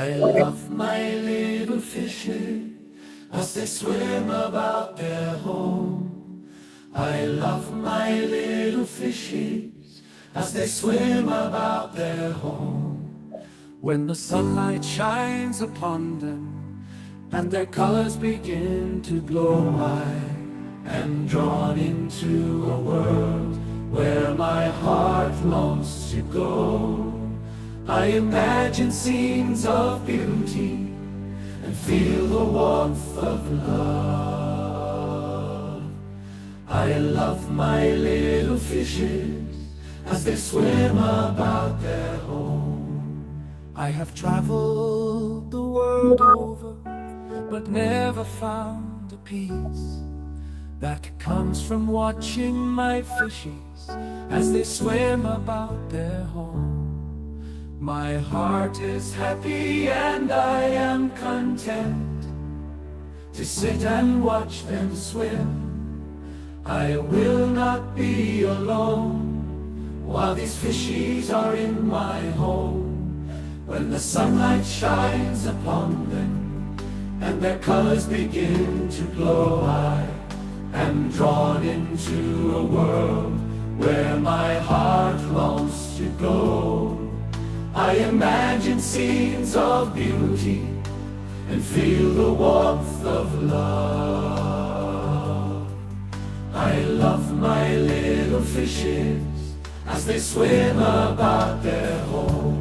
I love my little fishes as they swim about their home. I love my little fishes as they swim about their home. When the sunlight shines upon them and their colors begin to glow, I am drawn into a world where my heart longs to go. I imagine scenes of beauty and feel the warmth of love. I love my little fishes as they swim about their home. I have traveled the world over, but never found a peace that comes from watching my fishes as they swim about their home. My heart is happy and I am content to sit and watch them swim. I will not be alone while these fishies are in my home. When the sunlight shines upon them and their colors begin to glow, I am drawn into a world where my heart longs to go. I imagine scenes of beauty and feel the warmth of love. I love my little fishes as they swim about their home.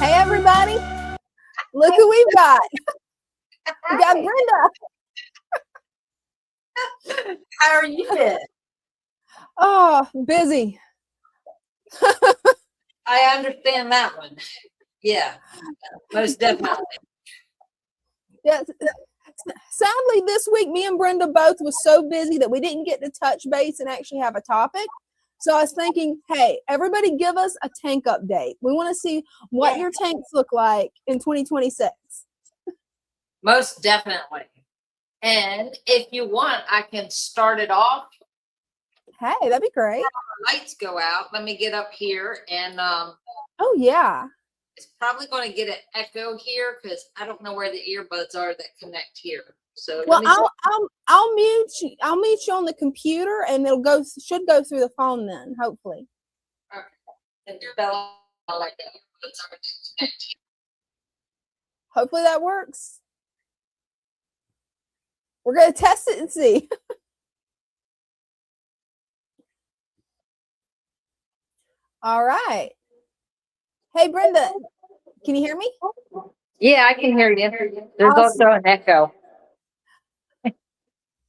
Hey everybody, look who we've got. We got Brenda. How are you been? Oh, busy. I understand that one. Yeah, most definitely. Yes. Sadly, this week, me and Brenda both was so busy that we didn't get to touch base and actually have a topic. So I was thinking, hey, everybody give us a tank update. We want to see what your tanks look like in 2026. Most definitely. And if you want, I can start it off. Hey, that'd be great. Lights go out. Let me get up here and Oh yeah. it's probably going to get an echo here because I don't know where the earbuds are that connect here. So Well, I'll mute you. I'll mute you on the computer, and should go through the phone then, hopefully. Okay. And Bella, like the earbuds are connect. Hopefully that works. We're gonna test it and see. All right. Hey Brenda, can you hear me? Yeah, I can hear you. There's Awesome. also an echo.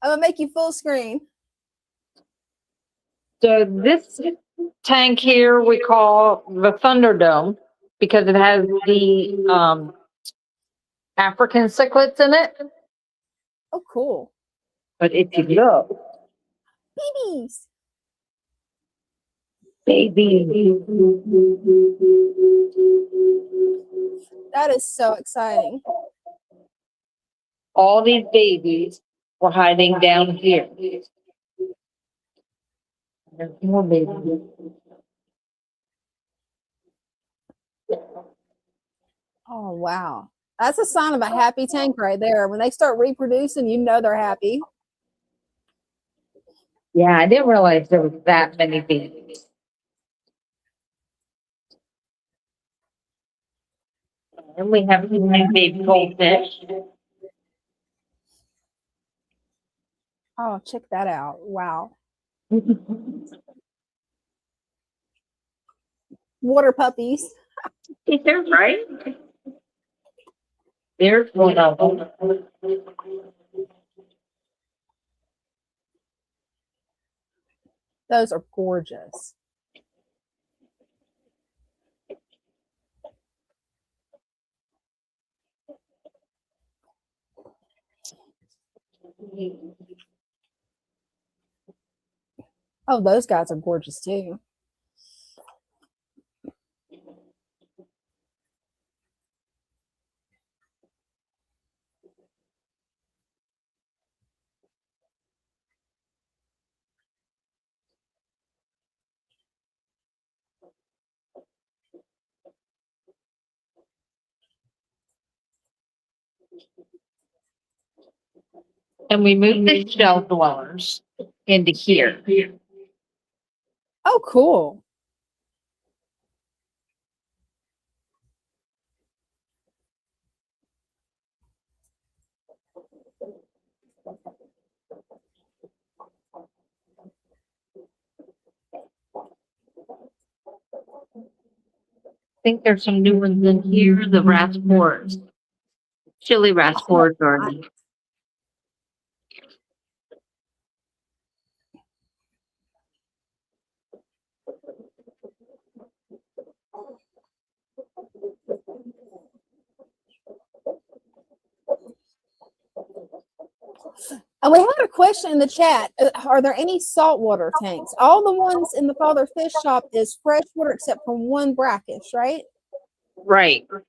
I'm gonna make you full screen. So this tank here we call the Thunderdome because it has the African cichlids in it. Oh, cool. But if you look, Babies. That is so exciting. All these babies were hiding down here. There's more babies. Oh wow. That's a sign of a happy tank right there. When they start reproducing, you know they're happy. Yeah, I didn't realize there was that many babies. And we have new baby goldfish. Oh, check that out. Wow. Water puppies. They're right. There's one of them. Those are gorgeous. Oh, those guys are gorgeous too. And we moved the shell dwellers into here. Oh, cool. I think there's some new ones in here. The raspberries, chili raspberries are in. And we had a question in the chat. Are there any saltwater tanks? All the ones in the Father Fish shop is freshwater except for one brackish, right? Right. That's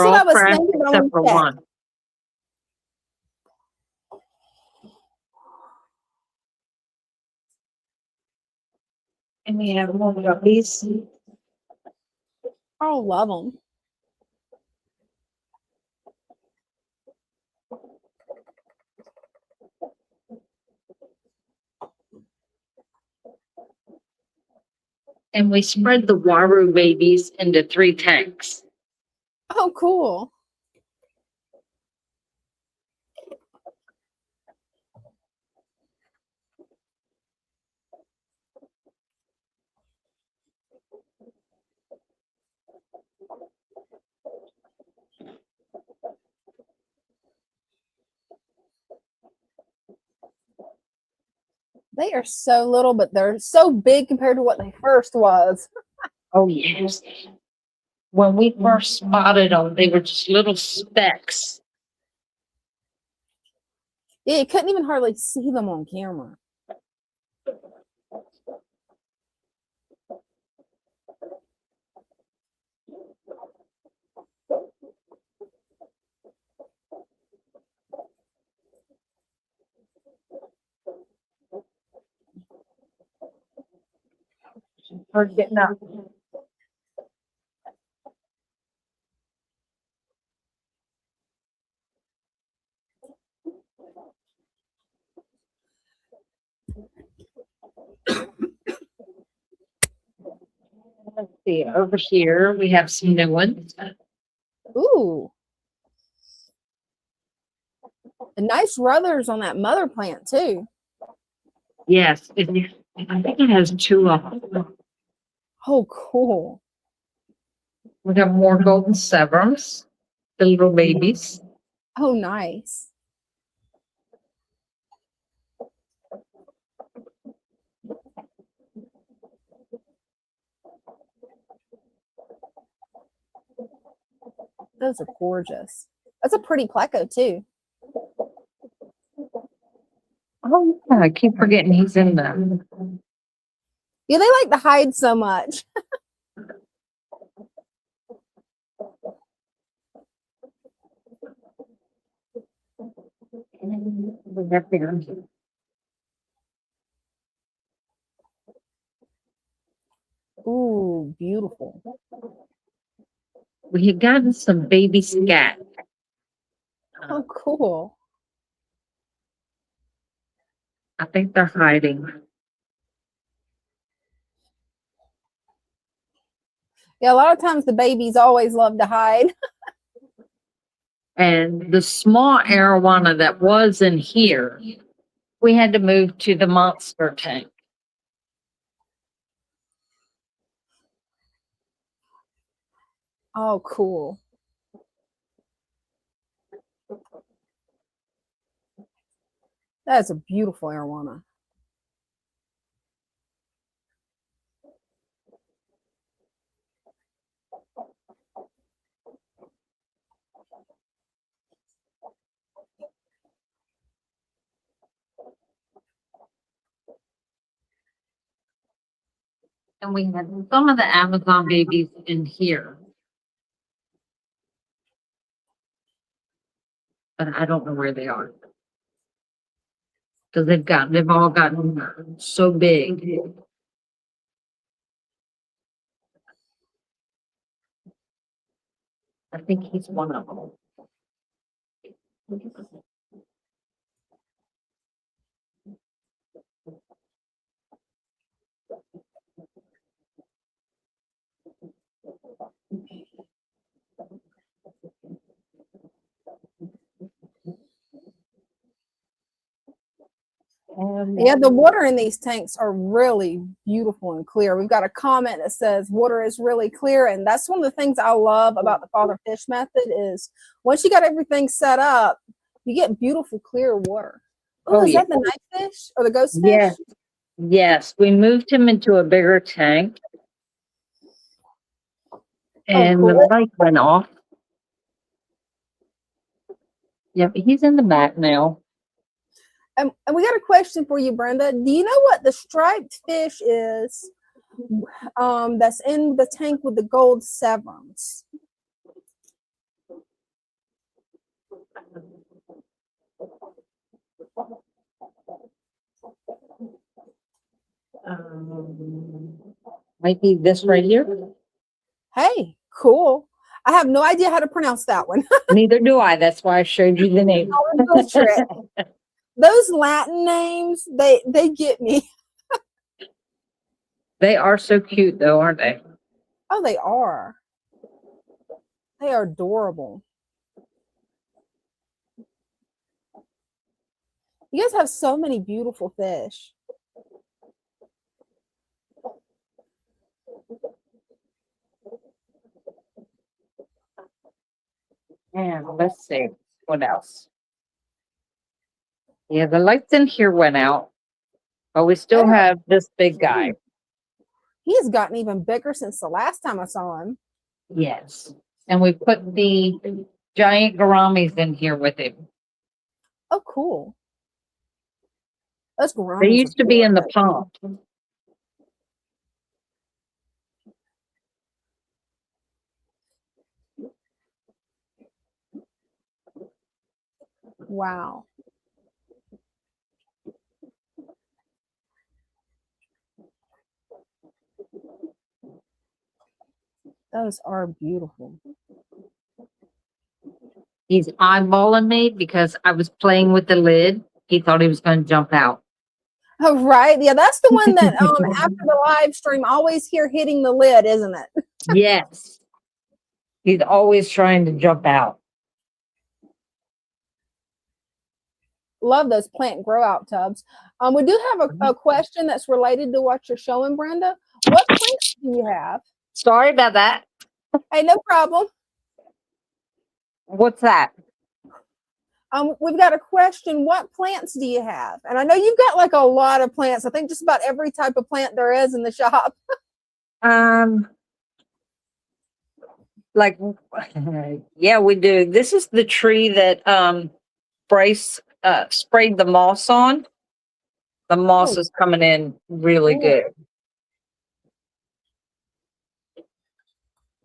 They're what I all was fresh thinking on except for the chat. one. And we have more guppies. I love them. And we spread the waru babies into 3 tanks. Oh, cool. They are so little, but they're so big compared to what they first was. Oh, yes. When we first spotted them, they were just little specks. Yeah, you couldn't even hardly see them on camera. We're getting up. Let's see, over here we have some new ones. Ooh. And nice ruthers on that mother plant, too. Yes, I think it has 2 of them. Oh, cool. We got more golden severums, the little babies. Oh, nice. Those are gorgeous. That's a pretty pleco, too. Oh, yeah, I keep forgetting he's in there. Yeah, they like to hide so much. We got there. Ooh, beautiful. We had gotten some baby scat. Oh, cool. I think they're hiding. Yeah, a lot of times the babies always love to hide. And the small arowana that was in here, we had to move to the monster tank. Oh, cool. That's a beautiful arowana. And we had some of the Amazon babies in here. But I don't know where they are. Because they've all gotten so big. I think he's one of them. Yeah, the water in these tanks are really beautiful and clear. We've got a comment that says water is really clear, and that's one of the things I love about the father fish method is once you got everything set up, you get beautiful clear water. Ooh, Oh, is yeah. that the night fish or the ghost fish? Yes. Yes, we moved him into a bigger tank. And cool. the light went off. Yep, he's in the back now. And we got a question for you, Brenda. Do you know what the striped fish is that's in the tank with the gold severums? Might be this right here. Hey, cool. I have no idea how to pronounce that one. Neither do I. That's why I showed you the name. I'll butcher it. Those Latin names, they get me. They are so cute, though, aren't they? Oh, they are. They are adorable. You guys have so many beautiful fish. And let's see what else. Yeah, the lights in here went out, but we still have this big guy. He has gotten even bigger since the last time I saw him. Yes. And we put the giant gouramis in here with him. Oh, cool. Those gouramis They used to be in the gorgeous. pond. Wow. Those are beautiful. He's eyeballing me because I was playing with the lid. He thought he was going to jump out. Oh, right. Yeah, that's the one that after the live stream, I always hear hitting the lid, isn't it? Yes. He's always trying to jump out. Love those plant grow out tubs. We do have a question that's related to what you're showing, Brenda. What plants do you have? Sorry about that. Hey, no problem. What's that? We've got a question. What plants do you have? And I know you've got like a lot of plants. I think just about every type of plant there is in the shop. Like, yeah, we do. This is the tree that Bryce sprayed the moss on. The moss is coming in really good.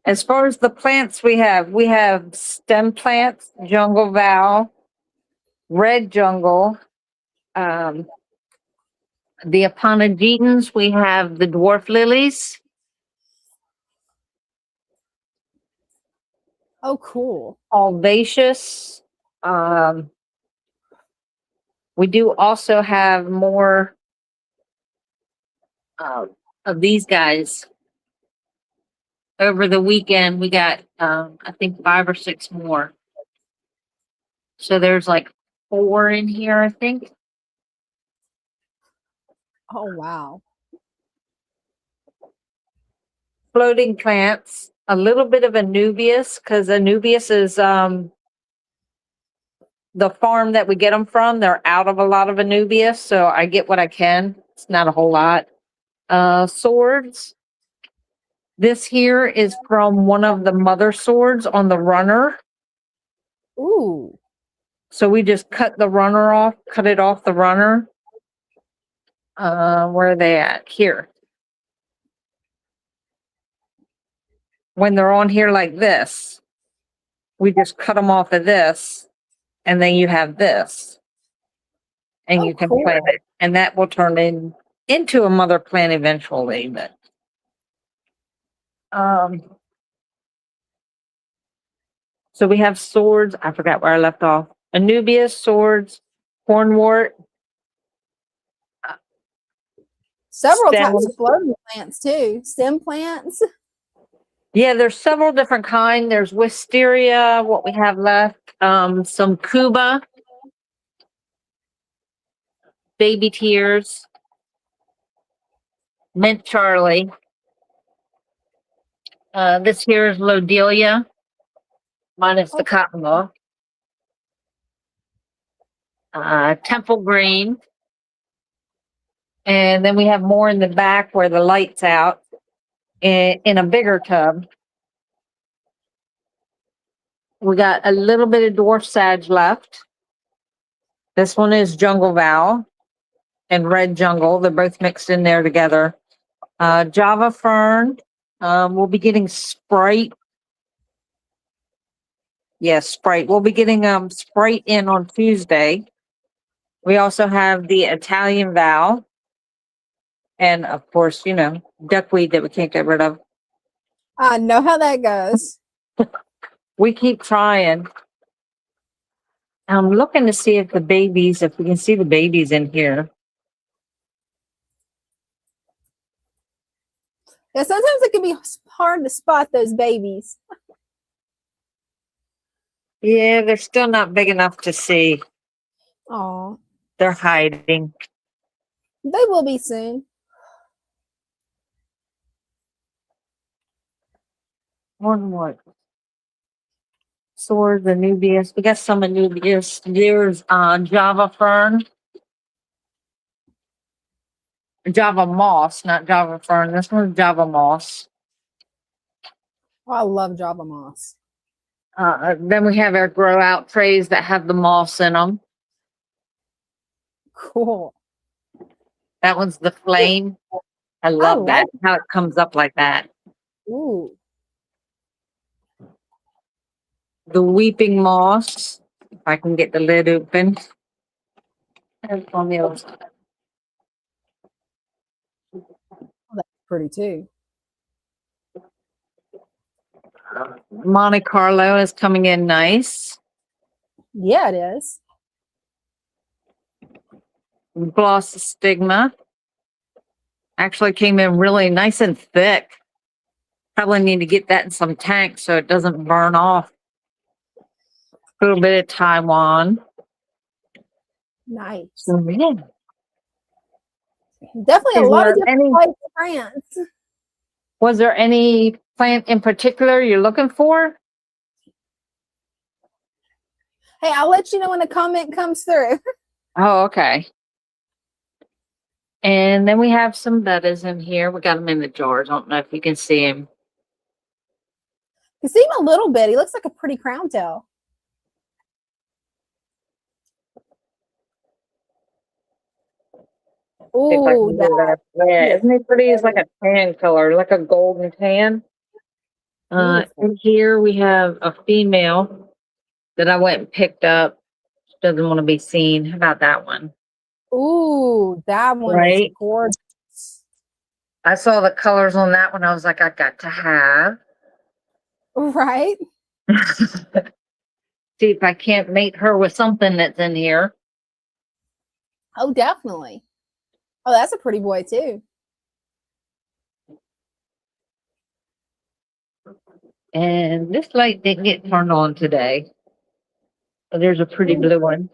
As far as the plants we have stem plants, jungle val, red jungle, the aponogetons, we have the dwarf lilies. Oh, cool. Alvaceous. We do also have more of these guys. Over the weekend, we got, I think 5 or 6 more. So there's like 4 in here, I think. Oh, wow. Floating plants, a little bit of Anubias, because Anubias is the farm that we get them from. They're out of a lot of Anubias, so I get what I can. It's not a whole lot. Swords. This here is from one of the mother swords on the runner. Ooh. So we just cut the runner off, cut it off the runner. Where are they at? Here. when they're on here like this, we just cut them off of this, and then you have this, and Oh, you can cool. plant it, and that will turn into a mother plant eventually. But so we have swords. I forgot where I left off. Anubias, swords, cornwort, Several stem. types of floating plants too. Stem plants. Yeah, there's several different kinds. There's wisteria, what we have left, some Cuba, baby tears, mint Charlie. This here is Lodelia, minus the cotton ball. Temple green. And then we have more in the back where the light's out in a bigger tub. We got a little bit of dwarf sage left. This one is jungle val and red jungle. They're both mixed in there together. Java fern. We'll be getting Sprite. Yes, Sprite. We'll be getting Sprite in on Tuesday. We also have the Italian val. And of course, you know, duckweed that we can't get rid of. I know how that goes. We keep trying. I'm looking to see if we can see the babies in here. Yeah, sometimes it can be hard to spot those babies. Yeah, they're still not big enough to see. Oh, They're hiding. they will be soon. One more. Swords, Anubias. We got some Anubias. There's Java fern. Java moss, not Java fern. This one's Java moss. Oh, I love Java moss. Then we have our grow out trays that have the moss in them. Cool. That one's the flame. I love that, how it comes up like that. Ooh. The weeping moss. If I can get the lid open. And on the other side. That's pretty too. Monte Carlo is coming in nice. Yeah, it is. Gloss stigma. Actually came in really nice and thick. Probably need to get that in some tanks so it doesn't burn off. A little bit of Taiwan. Nice. So, yeah. Definitely a Is lot there of different any- types of plants. Was there any plant in particular you're looking for? Hey, I'll let you know when the comment comes through. Oh, okay. And then we have some bettas in here. We got them in the jars. I don't know if you can see him. You see him a little bit. He looks like a pretty crown tail. Oh, yeah. Isn't it pretty? It's like a tan color, like a golden tan. In here we have a female that I went and picked up. She doesn't want to be seen. How about that one? Ooh, that one is Right? gorgeous. I saw the colors on that one. I was like, I got to have. Right? See if I can't mate her with something that's in here. Oh, definitely. Oh, that's a pretty boy too. And this light didn't get turned on today. But there's a pretty blue one.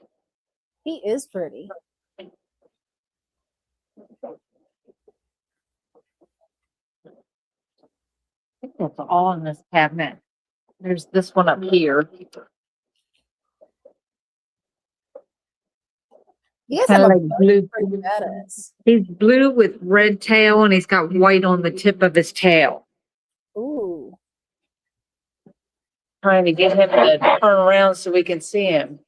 He is pretty. I think that's all in this cabinet. There's this one up here. He has Kinda a like blue. pretty badass. He's blue with red tail and he's got white on the tip of his tail. Ooh. Trying to get him to turn around so we can see him.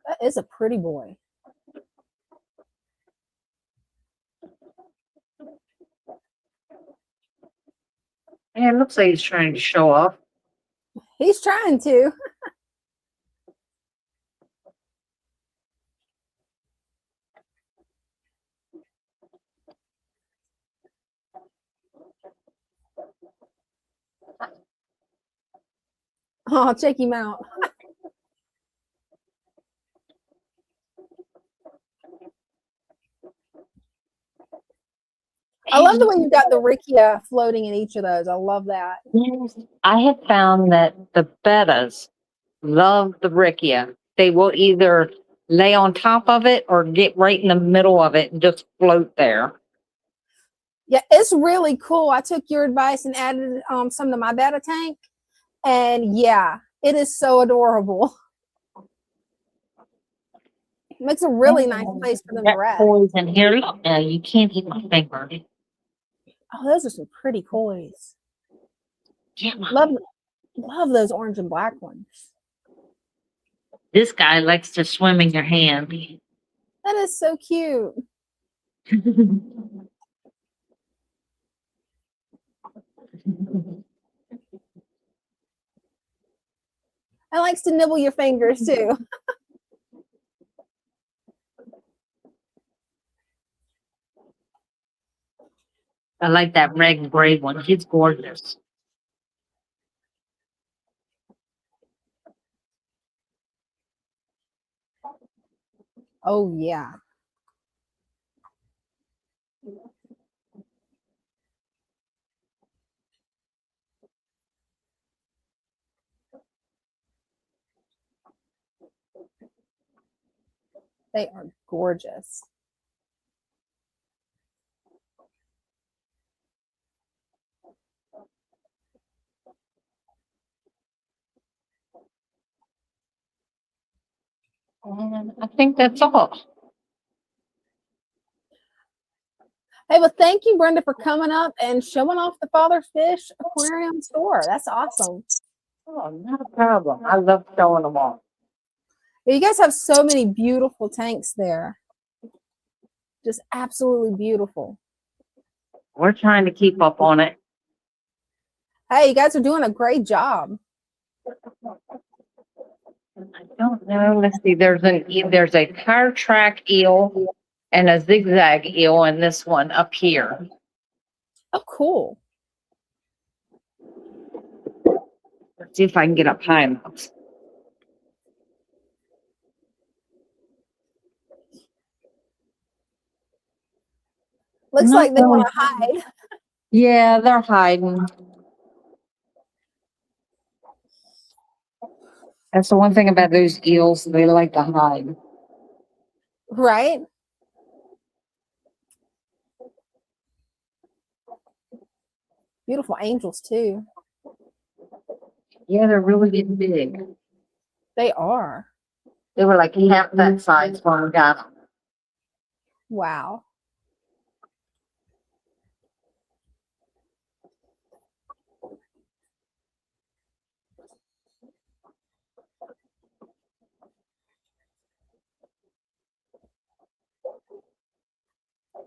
That is a pretty boy. Yeah, it looks like he's trying to show off. He's trying to. Oh, check him out. I love the way you've got the Rickia floating in each of those. I love that. Yes, I have found that the bettas love the Rickia. They will either lay on top of it or get right in the middle of it and just float there. Yeah, it's really cool. I took your advice and added some to my betta tank. And yeah, it is so adorable. It makes a really nice place for them to Got rest. toys in here. Look, now you can't eat my finger. Oh, those are some pretty toys. Yeah, Love those orange and black ones. this guy likes to swim in your hand. That is so cute. I likes to nibble your fingers too. I like that red and gray one. He's gorgeous. Oh yeah. They are gorgeous. And I think that's all. Hey, well, thank you, Brenda, for coming up and showing off the Father Fish Aquarium store. That's awesome. Oh, not a problem. I love showing them all. You guys have so many beautiful tanks there. Just absolutely beautiful. We're trying to keep up on it. Hey, you guys are doing a great job. I don't know. Let's see. There's a tire track eel and a zigzag eel in this one up here. Oh, cool. Let's see if I can get up high enough. Looks Not like they really. want to hide. Yeah, they're hiding. That's the one thing about those eels. They like to hide. Right? Beautiful angels, too. Yeah, they're really getting big. They are. They were like half that size when we got them. Wow.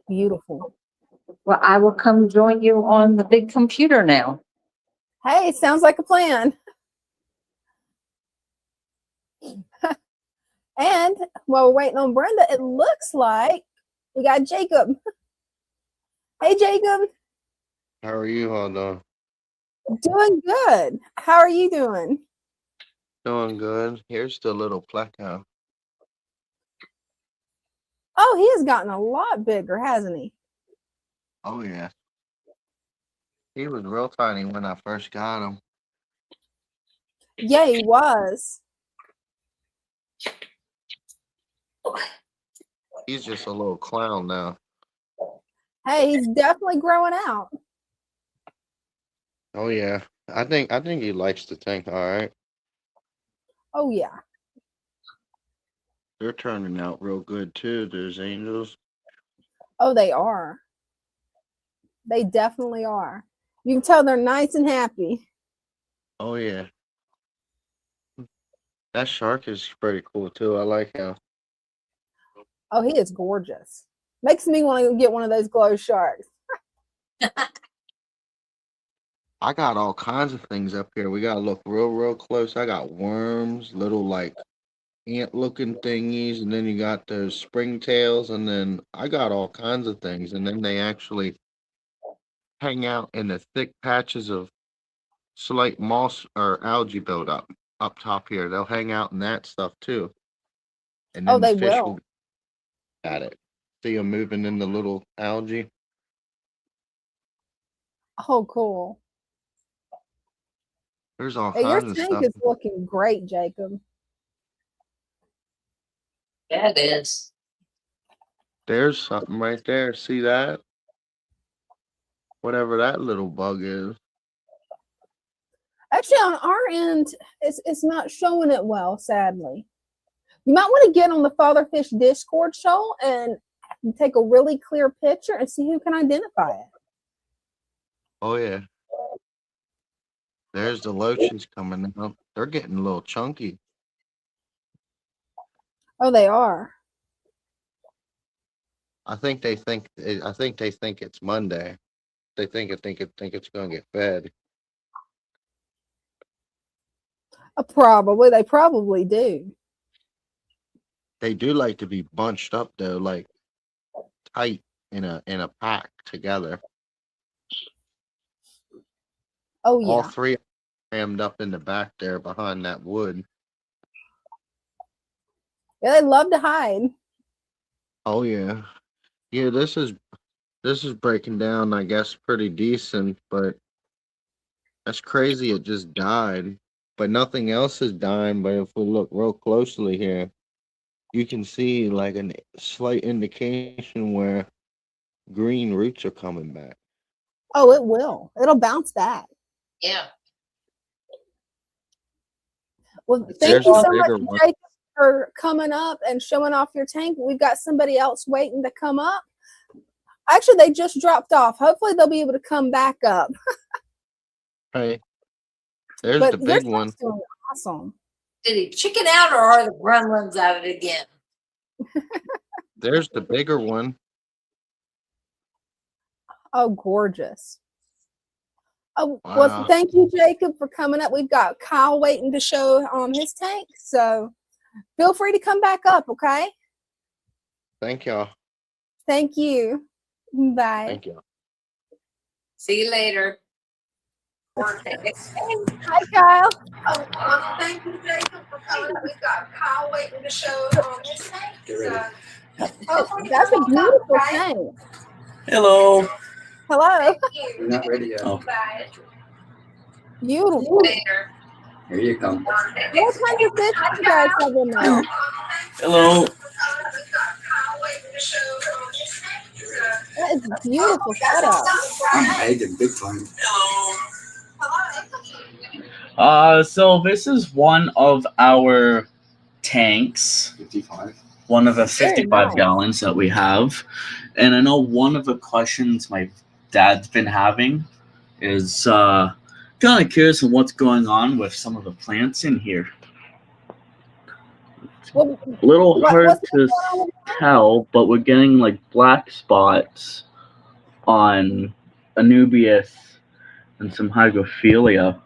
Beautiful. Well, I will come join you on the big computer now. Hey, sounds like a plan. And while we're waiting on Brenda, it looks like we got Jacob. Hey, Jacob. How are you all doing? Doing good. How are you doing? Doing good. Here's the little pleco. Oh, he has gotten a lot bigger, hasn't he? Oh yeah. He was real tiny when I first got him. Yeah, he was. He's just a little clown now. Hey, he's definitely growing out. Oh yeah. I think he likes the tank all right. Oh, yeah. They're turning out real good too, those angels. Oh, they are. They definitely are. You can tell they're nice and happy. Oh yeah. That shark is pretty cool too. I like him. Oh, he is gorgeous. Makes me want to get one of those glow sharks. I got all kinds of things up here. We gotta look real close. I got worms, little like ant-looking thingies, and then you got those springtails, and then I got all kinds of things. And then they actually hang out in the thick patches of slight moss or algae buildup up top here. They'll hang out in that stuff too. And Oh, then the they fish will. will at it. See them moving in the little algae. Oh, cool. There's all Hey, your kinds of tank stuff. is looking great, Jacob. Yeah, it is. There's something right there. See that? Whatever that little bug is. Actually, on our end, it's not showing it well, sadly. You might want to get on the Fatherfish Discord show and take a really clear picture and see who can identify it. Oh yeah. There's the lotions coming out. They're getting a little chunky. Oh, they are. I think they think it's Monday. They think it's gonna get fed. Probably. They probably do. They do like to be bunched up though, like tight in a pack together. Oh, All yeah. three crammed up in the back there behind that wood. Yeah, they love to hide. Oh yeah. Yeah, this is breaking down, I guess, pretty decent, but that's crazy it just died. But nothing else is dying, but if we look real closely here, you can see like a slight indication where green roots are coming back. Oh, it will. It'll bounce back. Yeah. Well, thank There's you a so much, bigger one. Jacob, for coming up and showing off your tank. We've got somebody else waiting to come up. Actually, they just dropped off. Hopefully, they'll be able to come back up. Hey, there's But the your big one. tank's doing awesome. Did he chicken out or are the gremlins at it again? There's the bigger one. Oh, gorgeous. Oh, Wow. well, thank you, Jacob, for coming up. We've got Kyle waiting to show his tank. So feel free to come back up, okay? Thank y'all. Thank you. Bye. Thank y'all. See you later. Hi, Kyle. Oh, well, thank you, Jacob, for coming up. We've got Kyle waiting to show his tank. So, oh, that's a beautiful tank. Hello. Hello. You're not ready yet. Oh, Beautiful. here you come. What kind of fish do you guys have in there? Hello. That is a beautiful setup. I'm hiding big time. So this is one of our tanks, 55. one of the Very 55 nice. gallons that we have. And I know one of the questions my dad's been having is kind of curious on what's going on with some of the plants in here. Well, A little hard what's to tell, but we're getting like black spots on Anubias and some Hygrophilia.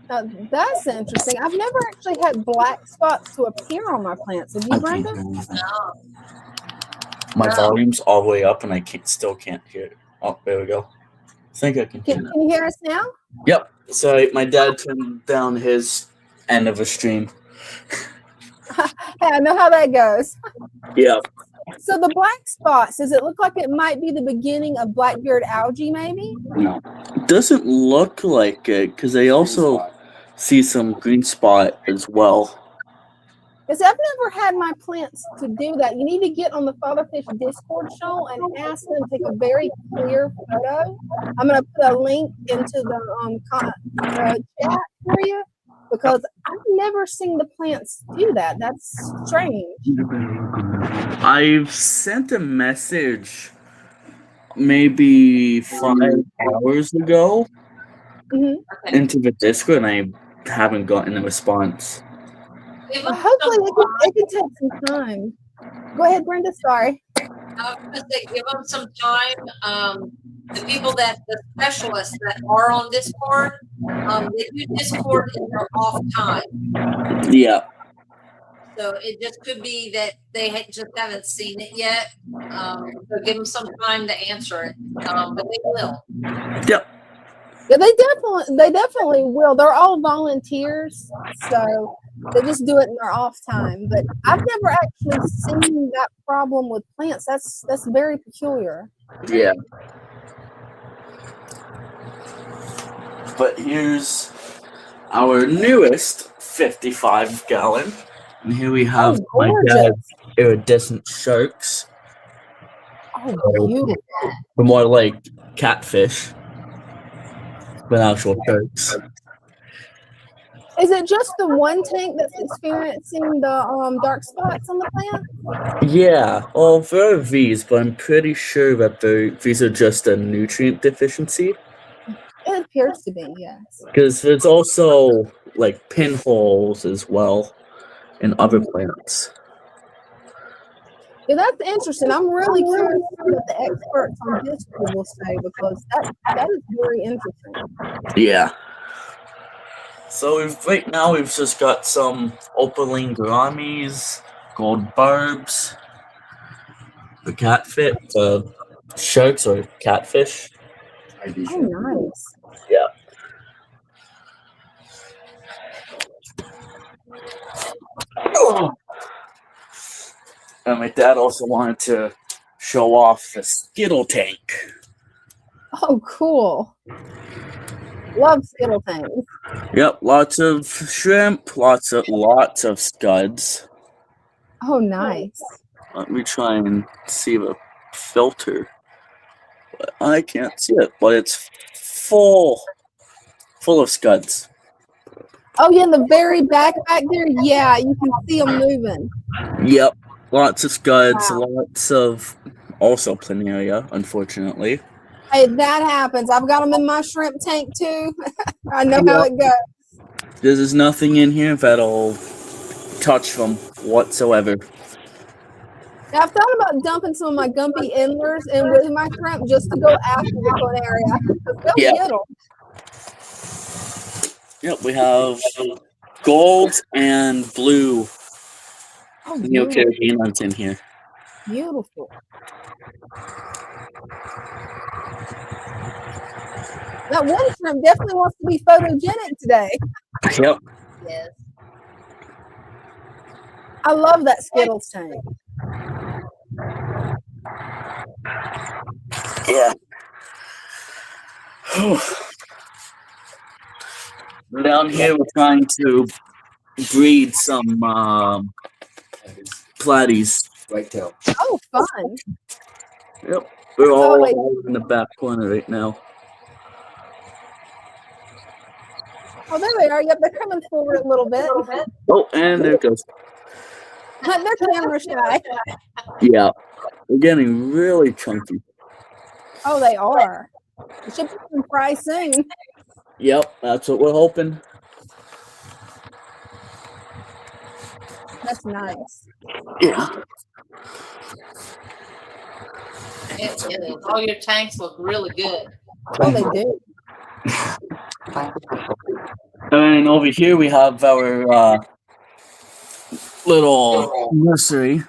that's interesting. I've never actually had black spots to appear on my plants. Have you, I Brenda? can't hear anything. My No. volume's all the way up and I still can't hear it. Oh, there we go. I think I can hear Can it. you hear us now? Yep. Sorry, my dad turned down his end of a stream. Hey, I know how that goes. Yep. So the black spots, does it look like it might be the beginning of blackbeard algae, maybe? No. Doesn't look like it because I also see some green spot as well. Because I've never had my plants to do that. You need to get on the Fatherfish Discord show and ask them to take a very clear photo. I'm going to put a link into the chat for you because I've never seen the plants do that. That's strange. I've sent a message maybe 5 hours ago Mhm. into the Discord and I haven't gotten a response. Hopefully it can take some time. Go ahead, Brenda. Sorry. I was gonna say, give them some time. The people the specialists that are on Discord, they do Discord in their off time. Yeah. So it just could be that they just haven't seen it yet. So give them some time to answer it. But they will. Yep. Yeah, they definitely will. They're all volunteers, so they just do it in their off time. But I've never actually seen that problem with plants. That's very peculiar. Yeah. But here's our newest 55-gallon. And here we have my dad's iridescent sharks. Oh, beautiful. They're more like catfish than actual sharks. Is it just the one tank that's experiencing the dark spots on the plant? Yeah, well, there are these, but I'm pretty sure that these are just a nutrient deficiency. It appears to be, yes. Because there's also like pinholes as well in other plants. Yeah, that's interesting. I'm really curious what the experts on Discord will say, because that is very interesting. Yeah. So right now we've just got some opaline gouramis, gold barbs, the sharks or catfish. Oh, nice. Yeah. And my dad also wanted to show off the Skittle tank. Oh, cool. Love Skittle tanks. Yep, lots of shrimp, lots of scuds. Oh, nice. Let me try and see the filter. But I can't see it, but it's full of scuds. Oh, yeah, in the very back there, yeah, you can see them moving. Yep, lots of scuds, Wow. lots of also planaria, unfortunately. Hey, that happens. I've got them in my shrimp tank too. I know how it goes. There's nothing in here that'll touch them whatsoever. Now, I've thought about dumping some of my gumpy endlers in with my shrimp just to go after the planaria. They'll get them. Yep, we have gold and blue neocarotenoids in here. Beautiful. That one shrimp definitely wants to be photogenic today. Yep. Yes. I love that Skittles tank. Yeah. Down here, we're trying to breed some platies. Right tail. Oh, fun. Yep. We're all in the back corner right now. Oh, there they are. Yep, they're coming forward a little bit. Oh, and there it goes. They're camera shy. Yeah. They're getting really chunky. Oh, they are. They should put them fry soon. Yep, that's what we're hoping. That's nice. Yeah. It is. All your tanks look really good. Oh, they do. And over here we have our little nursery.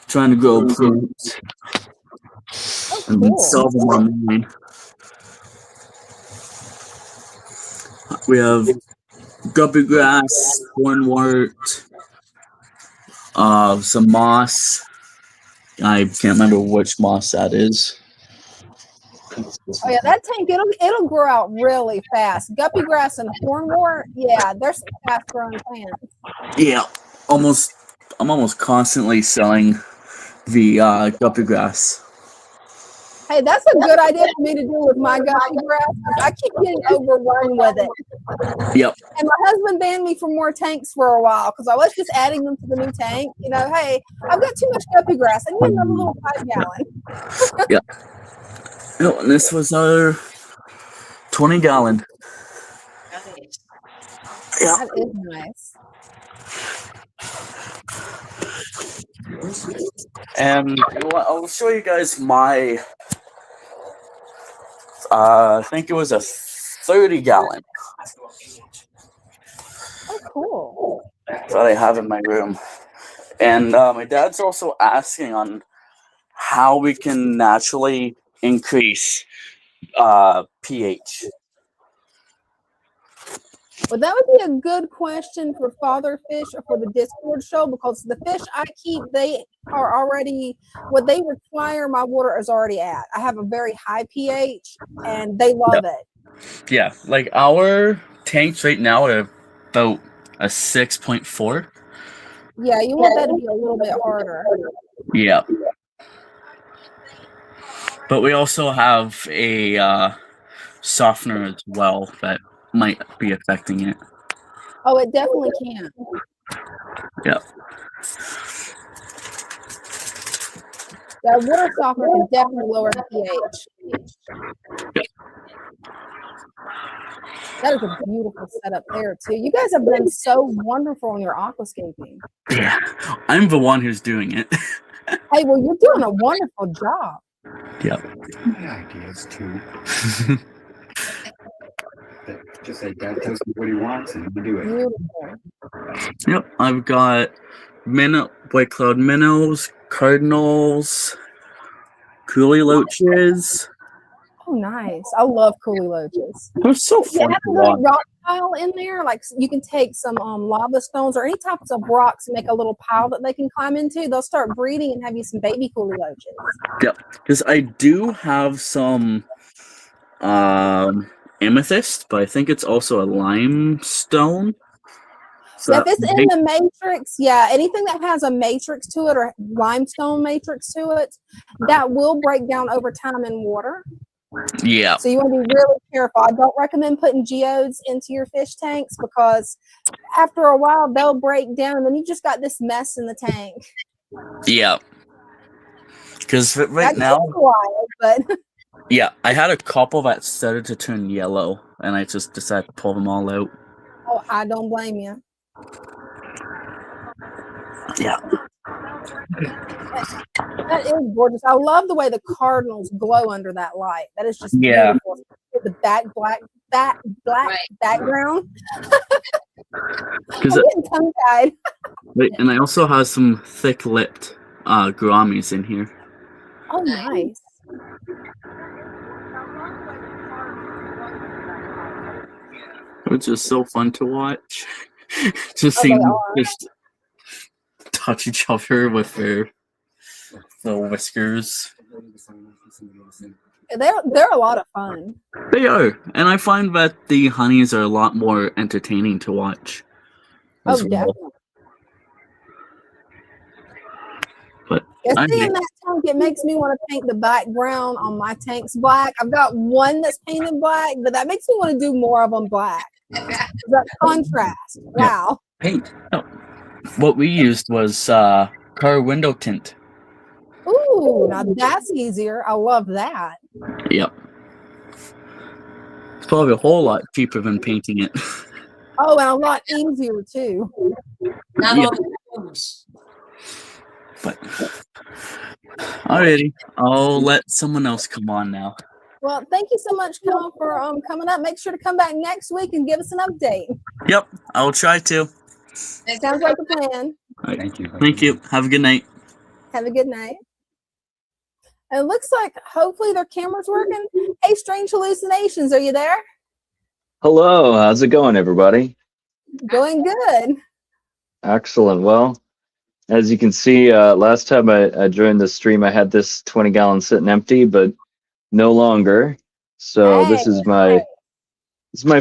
Trying to grow plants. Oh, And then cool. sell them online. We have guppy grass, hornwort, some moss. I can't remember which moss that is. Oh yeah, that tank it'll grow out really fast. Guppy grass and hornwort, yeah, they're some fast growing plants. Yeah, I'm almost constantly selling the guppy grass. Hey, that's a good idea for me to do with my guppy grass. I keep getting overrun with it. Yep. And my husband banned me from more tanks for a while because I was just adding them to the new tank. You know, hey, I've got too much guppy grass. I need another little 5-gallon. Yep. No, and this was our 20-gallon. Nice. Yeah. That is nice. And I'll show you guys my, I think it was a 30 gallon Oh, cool. that I have in my room. And my dad's also asking on how we can naturally increase pH. Well, that would be a good question for Father Fish or for the Discord show, because the fish I keep, they are already, what they require my water is already at. I have a very high pH and they love it. Yeah, like our tanks right now are about a 6.4. Yeah, you want that to be a little bit harder. Yeah. But we also have a softener as well that might be affecting it. Oh, it definitely can. Yeah. That water softener can definitely lower the pH. That is a beautiful setup there too. You guys have been so wonderful in your aquascaping. Yeah. I'm the one who's doing it. Hey, well, you're doing a wonderful job. Yep. My ideas too. Just like Dad tells me what he wants and we do it. Beautiful. Yep. I've got white cloud minnows, cardinals, coolie loaches. Oh, nice. I love coolie loaches. They're so You fun add to a little watch. rock pile in there, like you can take some lava stones or any types of rocks and make a little pile that they can climb into. They'll start breeding and have you some baby coolie loaches. Yep. Because I do have some amethyst, but I think it's also a limestone. So Yeah, if it's in the matrix, yeah, anything that has a matrix to it or limestone matrix to it, that will break down over time in water. yeah. So you want to be really careful. I don't recommend putting geodes into your fish tanks because after a while they'll break down and then you just got this mess in the tank. Yeah. Because right That now, takes a while, but yeah, I had a couple that started to turn yellow, and I just decided to pull them all out. oh, I don't blame you. Yeah. That is gorgeous. I love the way the cardinals glow under that light. That is just Yeah. beautiful. The black background. I'm getting tongue-tied. Wait, and I also have some thick-lipped gouramis in here, Oh, nice. which is so fun to watch. Just Oh, seeing they them are. just touch each other with their little whiskers. They're a lot of fun. They are, and I find that the honeys are a lot more entertaining to watch. Oh, as well. definitely. But Yeah, I seeing that tank, it makes me want to paint the background on my tanks black. I've got one that's painted black, but that makes me want to do more of them black. That contrast. Wow. paint. No. What we used was car window tint. Ooh, now that's easier. I love that. Yep. It's probably a whole lot cheaper than painting it. Oh, and a lot easier too. Not Yeah. all the rooms. But alrighty, I'll let someone else come on now. Well, thank you so much, Cal, for coming up. Make sure to come back next week and give us an update. Yep, I'll try to. Sounds like a plan. Alright, Thank you. thank you. Have a good night. Have a good night. It looks like hopefully their camera's working. Hey, Strange Hallucinations, are you there? Hello, how's it going, everybody? Going good. Excellent. Well, as you can see, last time I joined the stream, I had this 20-gallon sitting empty, but no longer. So this is my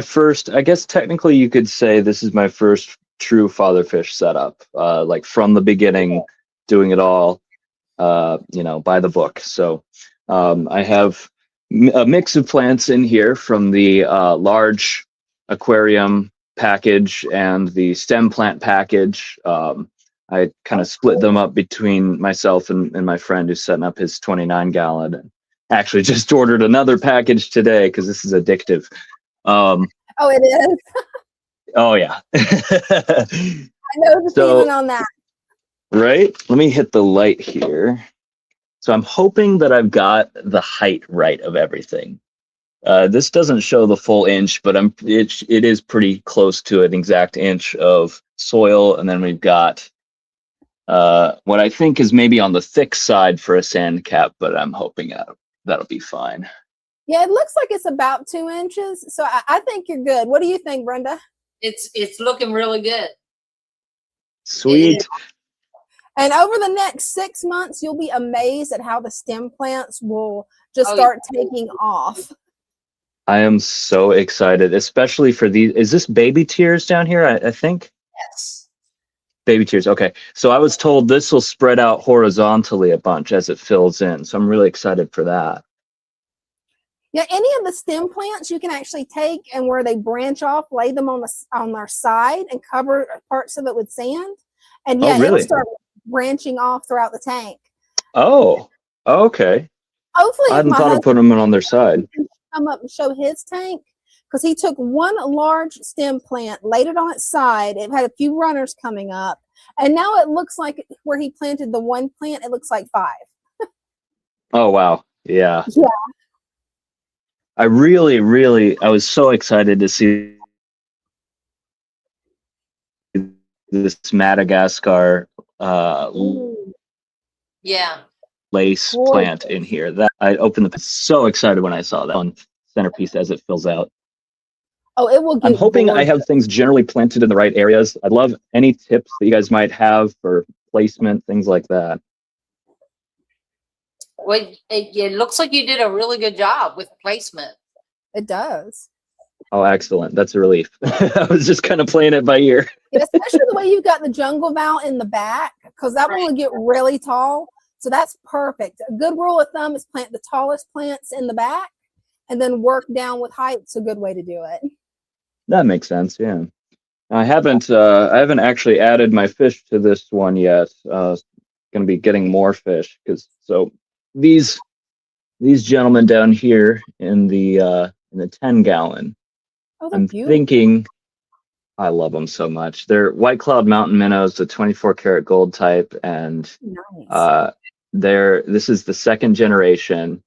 first. I guess technically you could say this is my first true father fish setup, like from the beginning, doing it all, by the book. So I have a mix of plants in here from the large aquarium package and the stem plant package. I kind of split them up between myself and my friend who's setting up his 29-gallon. Actually just ordered another package today because this is addictive. Oh, it is. Oh yeah. I know the feeling on that. Right? Let me hit the light here. So I'm hoping that I've got the height right of everything. This doesn't show the full inch, but it is pretty close to an exact inch of soil. And then we've got what I think is maybe on the thick side for a sand cap, but I'm hoping that'll be fine. Yeah, it looks like it's about 2 inches. So I think you're good. What do you think, Brenda? It's looking really good. Sweet. And over the next 6 months, you'll be amazed at how the stem plants will just start taking off. I am so excited, especially for these. Is this baby tears down here? I think. Yes. Baby tears. Okay. So I was told this will spread out horizontally a bunch as it fills in. So I'm really excited for that. Yeah, any of the stem plants you can actually take and where they branch off, lay them on their side and cover parts of it with sand. And yeah, really? it'll start branching off throughout the tank. Oh, okay. Hopefully, I if hadn't my thought of putting them on their side. husband can come up and show his tank, because he took one large stem plant, laid it on its side. It had a few runners coming up, and now it looks like where he planted the one plant, it looks like 5. Oh, wow. Yeah. Yeah. I was so excited to see this Madagascar Yeah. lace plant in here. That I opened so excited when I saw that one centerpiece as it fills out. Oh, it will get I'm hoping gorgeous. I have things generally planted in the right areas. I'd love any tips that you guys might have for placement, things like that. Well, it looks like you did a really good job with placement. It does. Oh, excellent. That's a relief. I was just kind of playing it by ear. Yeah, especially the way you've got the jungle val in the back, because that one will get really tall. So that's perfect. A good rule of thumb is plant the tallest plants in the back and then work down with height. It's a good way to do it. That makes sense. Yeah. I haven't actually added my fish to this one yet. Going to be getting more fish so these gentlemen down here in the 10-gallon. Oh, they're I'm beautiful. thinking I love them so much. They're White Cloud Mountain Minnows, the 24 karat gold type, and Nice. this is the second generation.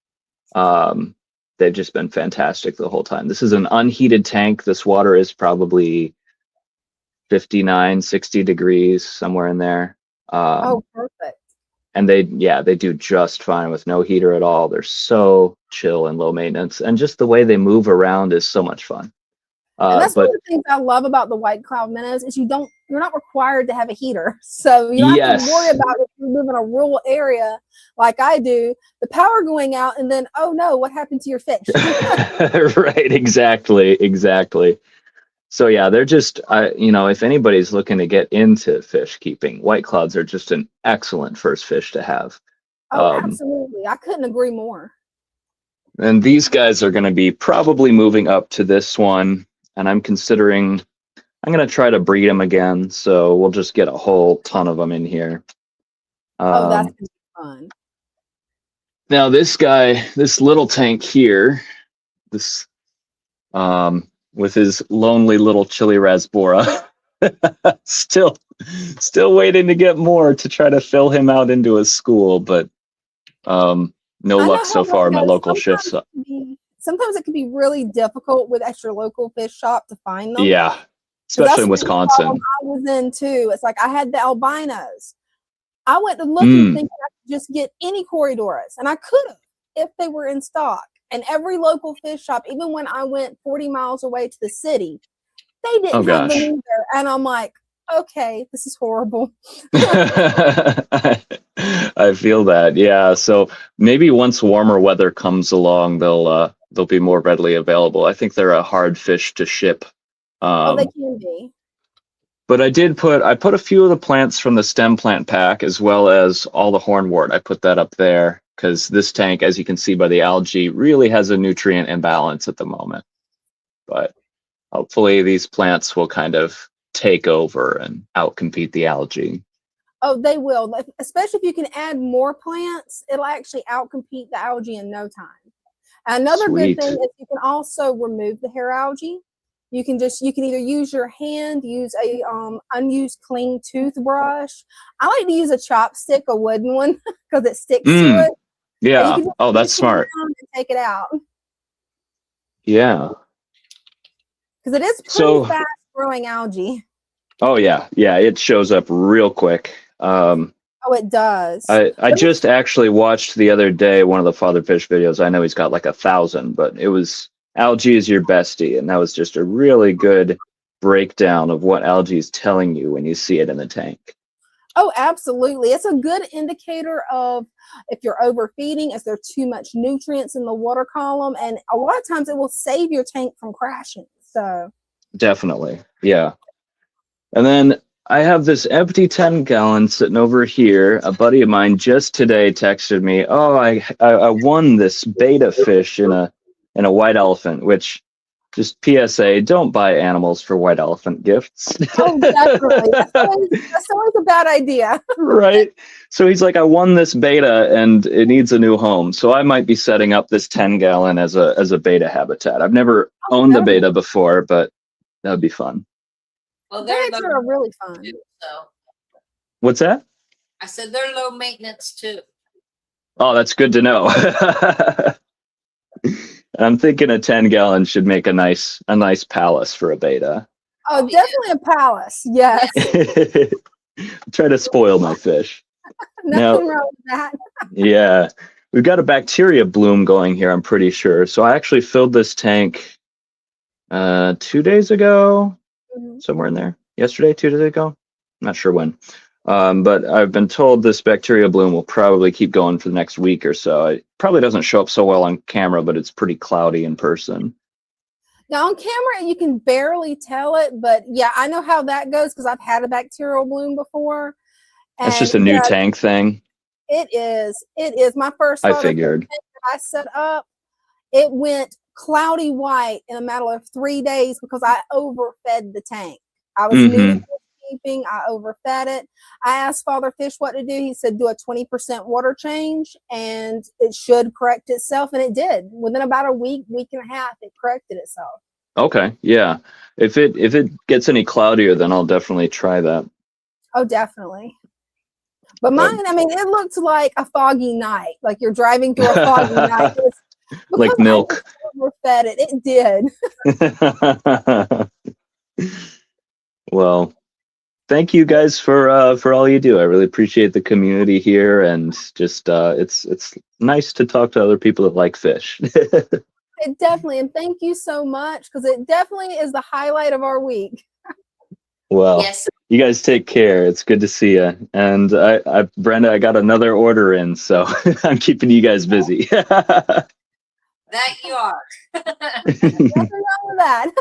They've just been fantastic the whole time. This is an unheated tank. This water is probably 59, 60 degrees, somewhere in there. Oh, perfect. And they do just fine with no heater at all. They're so chill and low maintenance, and just the way they move around is so much fun. And that's one of the things I love about the White Cloud Minnows is you're not required to have a heater. So you don't have to worry about if you live in a rural area like I do, the power going out and then, oh no, what happened to your fish? Right, exactly. So yeah, they're just, if anybody's looking to get into fish keeping, White Clouds are just an excellent first fish to have. Oh, absolutely. I couldn't agree more. And these guys are going to be probably moving up to this one. And I'm going to try to breed them again. So we'll just get a whole ton of them in here. Oh, that's going to be fun. Now this little tank here, this, with his lonely little chili rasbora, still waiting to get more to try to fill him out into a school, but no luck so far in my local shifts. Sometimes it can be really difficult at your local fish shop to find them. Yeah, especially in Wisconsin. I was in too. It's like I had the albinos. I went to looking thinking I could just get any Corridoras, and I could have if they were in stock. And every local fish shop, even when I went 40 miles away to the city, they didn't have them either. And I'm like, okay, this is horrible. I feel that. Yeah. So maybe once warmer weather comes along, they'll be more readily available. I think they're a hard fish to ship. They can be. But I put a few of the plants from the stem plant pack as well as all the hornwort. I put that up there because this tank, as you can see by the algae, really has a nutrient imbalance at the moment. But hopefully these plants will kind of take over and outcompete the algae. Oh, they will. Especially if you can add more plants, it'll actually outcompete the algae in no time. Another good thing is you can also remove the hair algae. You can either use your hand, use a unused clean toothbrush. I like to use a chopstick, a wooden one, because it sticks to Mm, it. And you yeah. can just Oh, that's push it smart. around and take it out. Yeah. Because it is pretty So, fast growing algae. oh yeah, yeah, it shows up real quick. Oh, it does. I just actually watched the other day one of the father fish videos. I know he's got like 1,000, but it was algae is your bestie, and that was just a really good breakdown of what algae is telling you when you see it in the tank. Oh, absolutely. It's a good indicator of if you're overfeeding, if there's too much nutrients in the water column, and a lot of times it will save your tank from crashing. So Definitely, yeah. And then I have this empty 10-gallon sitting over here. A buddy of mine just today texted me, "Oh, I won this beta fish in a white elephant," which, just PSA, don't buy animals for white elephant gifts. oh, definitely. That's always a bad idea. Right? So he's like, "I won this beta and it needs a new home." So I might be setting up this 10-gallon as a beta habitat. I've never owned a beta before, but that would be fun. Well, they're Betas low are really fun. too, so What's that? I said they're low maintenance too. Oh, that's good to know. I'm thinking a 10-gallon should make a nice palace for a beta. Oh, definitely a palace. Yes. Try to spoil my fish. Nothing wrong with that. Yeah. We've got a bacteria bloom going here, I'm pretty sure. So I actually filled this tank 2 days ago, somewhere in there. Yesterday, 2 days ago? Not sure when. But I've been told this bacteria bloom will probably keep going for the next week or so. It probably doesn't show up so well on camera, but it's pretty cloudy in person. Now on camera, you can barely tell it, but yeah, I know how that goes because I've had a bacterial bloom before. That's just a new tank thing. It is. It is. My first I photo figured. that I set up, it went cloudy white in a matter of 3 days because I overfed the tank. I was new to keeping. I overfed it. I asked Father Fish what to do. He said, do a 20% water change and it should correct itself. And it did. Within about a week and a half, it corrected itself. Okay, yeah. If it gets any cloudier, then I'll definitely try that. Oh, definitely. But mine, I mean, it looked like a foggy night. Like you're driving through a foggy night. Like milk. I overfed it. It did. Well, thank you guys for all you do. I really appreciate the community here, and just it's nice to talk to other people that like fish. It definitely, and thank you so much because it definitely is the highlight of our week. Well, Yes. You guys take care. It's good to see you. And I Brenda, I got another order in, so I'm keeping you guys busy. That you are. Nothing wrong with that.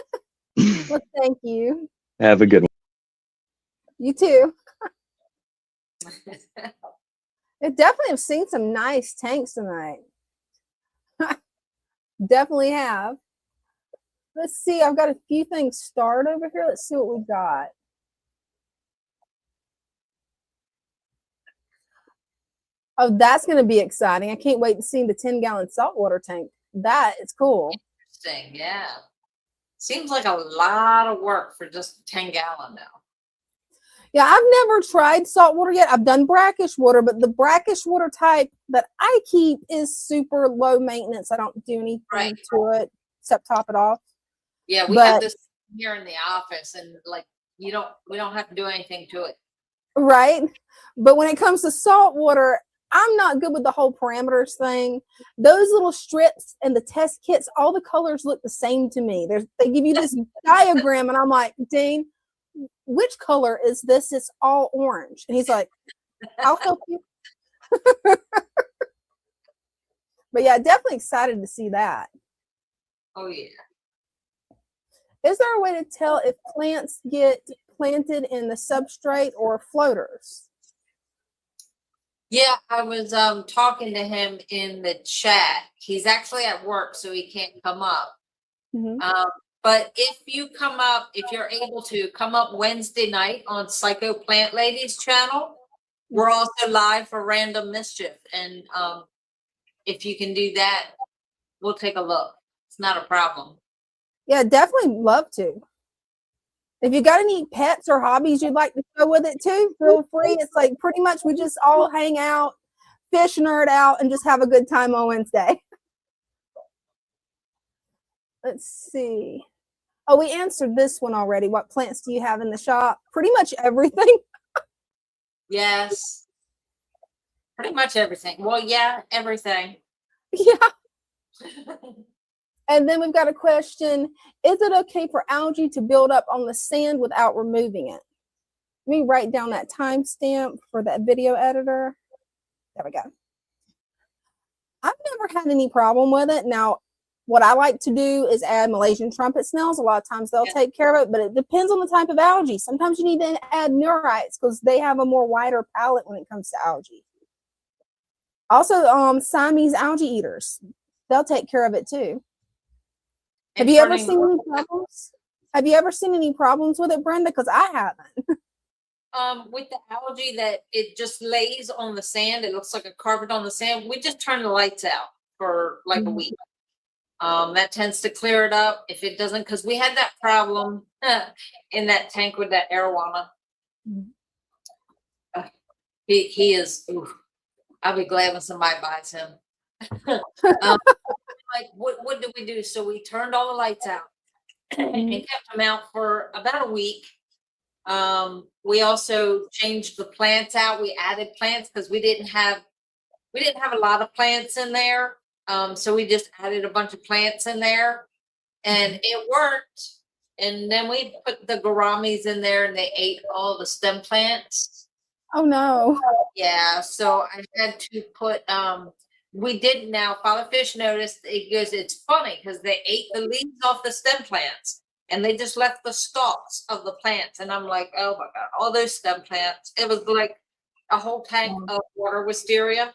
Well, thank you. Have a good one. You too. It definitely have seen some nice tanks tonight. Definitely have. Let's see. I've got a few things starred over here. Let's see what we got. Oh, that's going to be exciting. I can't wait to see the 10-gallon saltwater tank. That is cool. Interesting. Yeah. Seems like a lot of work for just 10-gallon now. Yeah, I've never tried saltwater yet. I've done brackish water, but the brackish water type that I keep is super low maintenance. I don't do anything to it except top it off. Yeah, we have this here in the office, and like we don't have to do anything to it. Right. But when it comes to salt water, I'm not good with the whole parameters thing. Those little strips and the test kits, all the colors look the same to me. They give you this diagram, and I'm like, Dean, which color is this? It's all orange. And he's like, I'll help you. But yeah, definitely excited to see that. Oh yeah. Is there a way to tell if plants get planted in the substrate or floaters? Yeah, I was talking to him in the chat. He's actually at work, so he can't come up. But if you're able to come up Wednesday night on PsychoPlantLady's channel, we're also live for Random Mischief. And if you can do that, we'll take a look. It's not a problem. Yeah, definitely love to. If you got any pets or hobbies you'd like to go with it too, feel free. It's like pretty much we just all hang out, fish, nerd out, and just have a good time on Wednesday. Let's see. Oh, we answered this one already. What plants do you have in the shop? Pretty much everything. Yes. Pretty much everything. Well, yeah, everything. Yeah. And then we've got a question. Is it okay for algae to build up on the sand without removing it? Let me write down that timestamp for that video editor. There we go. I've never had any problem with it. Now, what I like to do is add Malaysian trumpet snails. A lot of times they'll take care of it, but it depends on the type of algae. Sometimes you need to add neurites because they have a more wider palate when it comes to algae. Also, Siamese algae eaters, they'll take care of it too. Have you ever seen any problems? Have you ever seen any problems with it, Brenda? Because I haven't. With the algae that it just lays on the sand, it looks like a carpet on the sand. We just turn the lights out for like a week. That tends to clear it up. If it doesn't, because we had that problem in that tank with that arowana. He is. Oof, I'll be glad when somebody buys him. Like, what did we do? So we turned all the lights out and kept them out for about a week. We also changed the plants out. We added plants because we didn't have a lot of plants in there. So we just added a bunch of plants in there and it worked. And then we put the gouramis in there and they ate all the stem plants. Oh no. Yeah. So I had to put, we did now, Father Fish noticed, it goes, it's funny because they ate the leaves off the stem plants and they just left the stalks of the plants. And I'm like, oh my God, all those stem plants. It was like a whole tank of water wisteria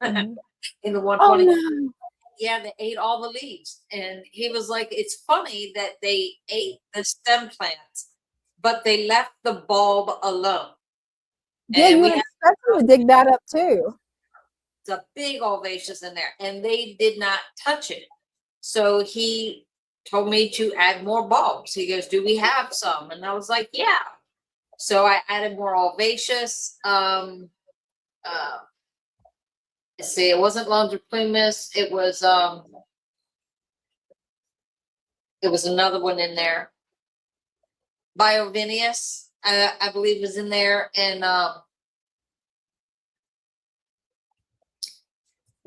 in the 120. Oh, no. Yeah, they ate all the leaves. And he was like, it's funny that they ate the stem plants, but they left the bulb alone. Yeah, and you would expect them to dig that up too. A big alvaceous in there and they did not touch it. So he told me to add more bulbs. He goes, do we have some? And I was like, yeah. So I added more alvaceous. Let's see, it wasn't Longiplumis. It was another one in there. Biovinius, I believe is in there. And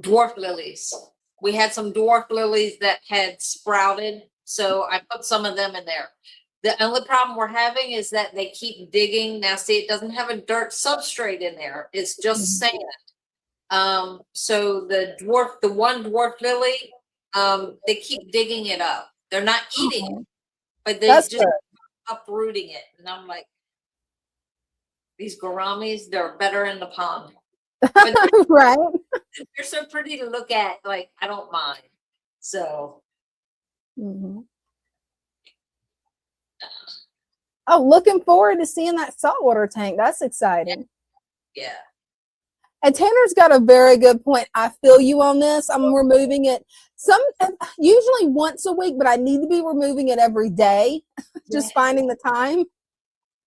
dwarf lilies. We had some dwarf lilies that had sprouted, so I put some of them in there. The only problem we're having is that they keep digging. Now, see, it doesn't have a dirt substrate in there. It's just sand. So the one dwarf lily, they keep digging it up. They're not eating it, but they're just uprooting it. And I'm like, these gouramis, they're better in the pond. Right. They're so pretty to look at. Like, I don't mind. So. Oh, looking forward to seeing that saltwater tank. That's exciting. Yeah. And Tanner's got a very good point. I feel you on this. I'm removing it usually once a week, but I need to be removing it every day. Just finding the time.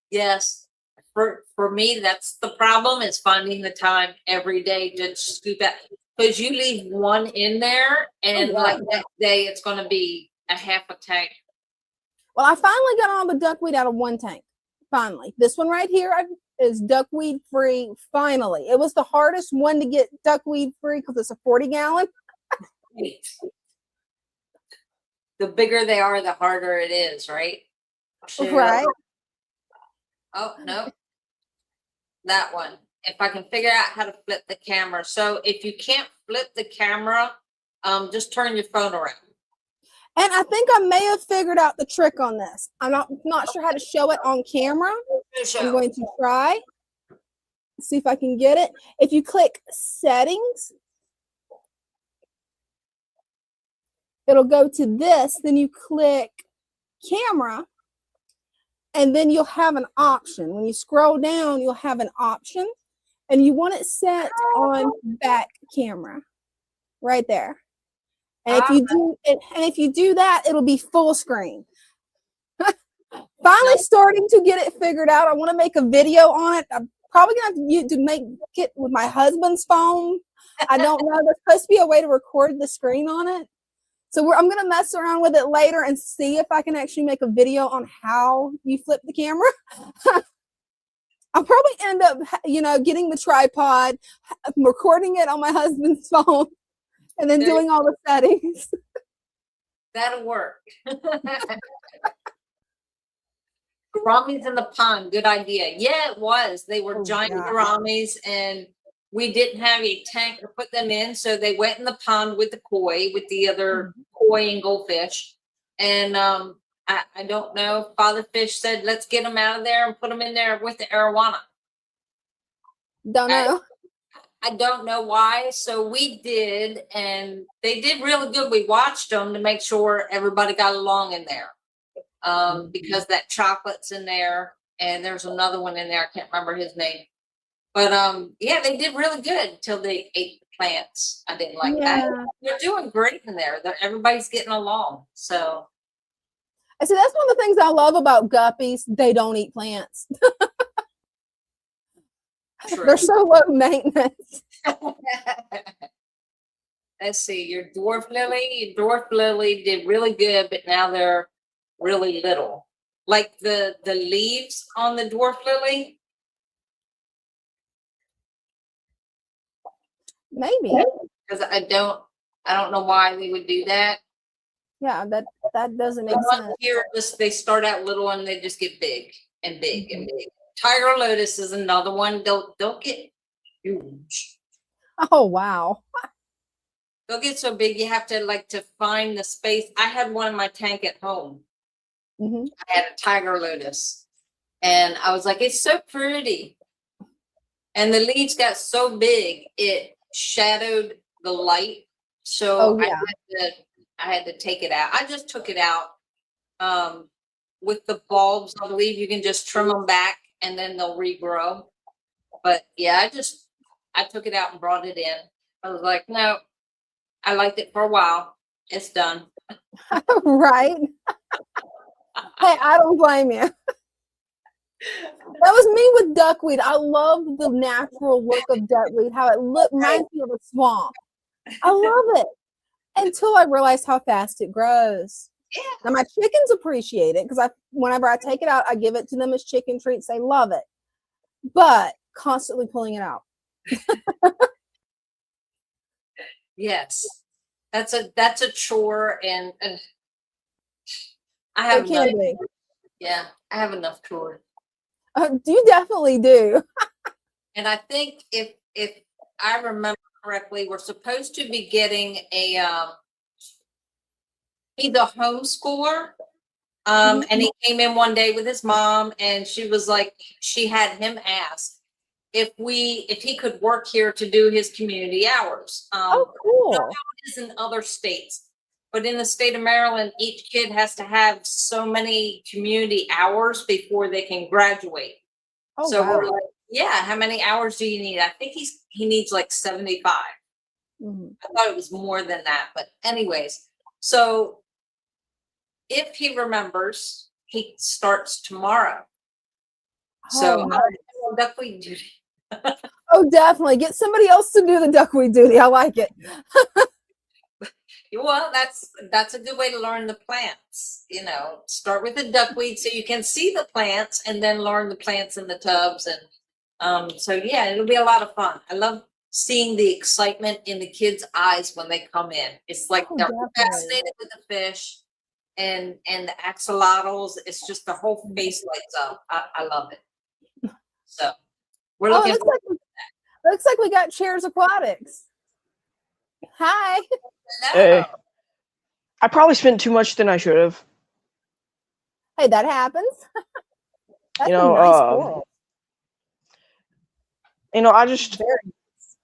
Yes. For me, that's the problem, is finding the time every day to scoop out. Because you leave one in there and like that day it's going to be a half a tank. Well, I finally got all the duckweed out of one tank. Finally. This one right here is duckweed free. Finally. It was the hardest one to get duckweed free because it's a 40-gallon. The bigger they are, the harder it is, right? Sure. Right. Oh, no. That one. If I can figure out how to flip the camera. So if you can't flip the camera, just turn your phone around. And I think I may have figured out the trick on this. I'm not sure how to show it on camera. I'm going to try. See if I can get it. If you click settings, it'll go to this. Then you click camera. And then you'll have an option. When you scroll down, you'll have an option. And you want it set on back camera. Right there. And if you do that, it'll be full screen. Finally starting to get it figured out. I want to make a video on it. I'm probably gonna have to make it with my husband's phone. I don't know. There's supposed to be a way to record the screen on it. So I'm gonna mess around with it later and see if I can actually make a video on how you flip the camera. I'll probably end up, getting the tripod, recording it on my husband's phone, and then doing all the settings. That'll work. Gouramis in the pond, good idea. Yeah, it was. They were giant gouramis, and we didn't have a tank to put them in, so they went in the pond with the koi, with the other koi and goldfish. And I don't know. Father Fish said, let's get them out of there and put them in there with the arowana. Don't know. I don't know why. So we did, and they did really good. We watched them to make sure everybody got along in there. Because that chocolate's in there, and there's another one in there. I can't remember his name. But yeah, they did really good until they ate the plants. I didn't like that. They're doing great in there. Everybody's getting along. So I see, that's one of the things I love about guppies. They don't eat plants. They're so low maintenance. Let's see, your dwarf lily did really good, but now they're really little. Like the leaves on the dwarf lily. Maybe. Because I don't know why they would do that. Yeah, that doesn't make sense. Here, they start out little and they just get big and big and big. Tiger lotus is another one. They'll get huge. Oh wow. They'll get so big you have to find the space. I had one in my tank at home. I had a tiger lotus, and I was like, it's so pretty. And the leaves got so big it shadowed the light. So I had to take it out. I just took it out. With the bulbs, I believe you can just trim them back and then they'll regrow. But yeah, I took it out and brought it in. I was like, no, I liked it for a while. It's done. Right. Hey, I don't blame you. That was me with duckweed. I love the natural look of duckweed, how it reminds me of a swamp. I love it. Until I realized how fast it grows. Yeah. Now my chickens appreciate it because whenever I take it out, I give it to them as chicken treats. They love it. But constantly pulling it out. Yes. That's a chore, and I have I have enough chores. You definitely do. And I think if I remember correctly, we're supposed to be getting he's a homeschooler. And he came in one day with his mom, and she was like, she had him ask if he could work here to do his community hours. Oh, cool. I don't know how it is in other states, but in the state of Maryland, each kid has to have so many community hours before they can graduate. Oh, so wow. we're like, yeah, how many hours do you need? I think he needs like 75. I thought it was more than that, but anyways, so if he remembers, he starts tomorrow. So duckweed duty. Oh, definitely. Get somebody else to do the duckweed duty. I like it. Well, that's a good way to learn the plants. Start with the duckweed so you can see the plants, and then learn the plants in the tubs. And so yeah, it'll be a lot of fun. I love seeing the excitement in the kids' eyes when they come in. It's like they're fascinated with the fish and the axolotls. It's just the whole face lights up. I love it. So we're looking forward to that. Looks like we got Chairs Aquatics. Hi. Hey. I probably spent too much than I should have. Hey, that happens. That's a nice coral.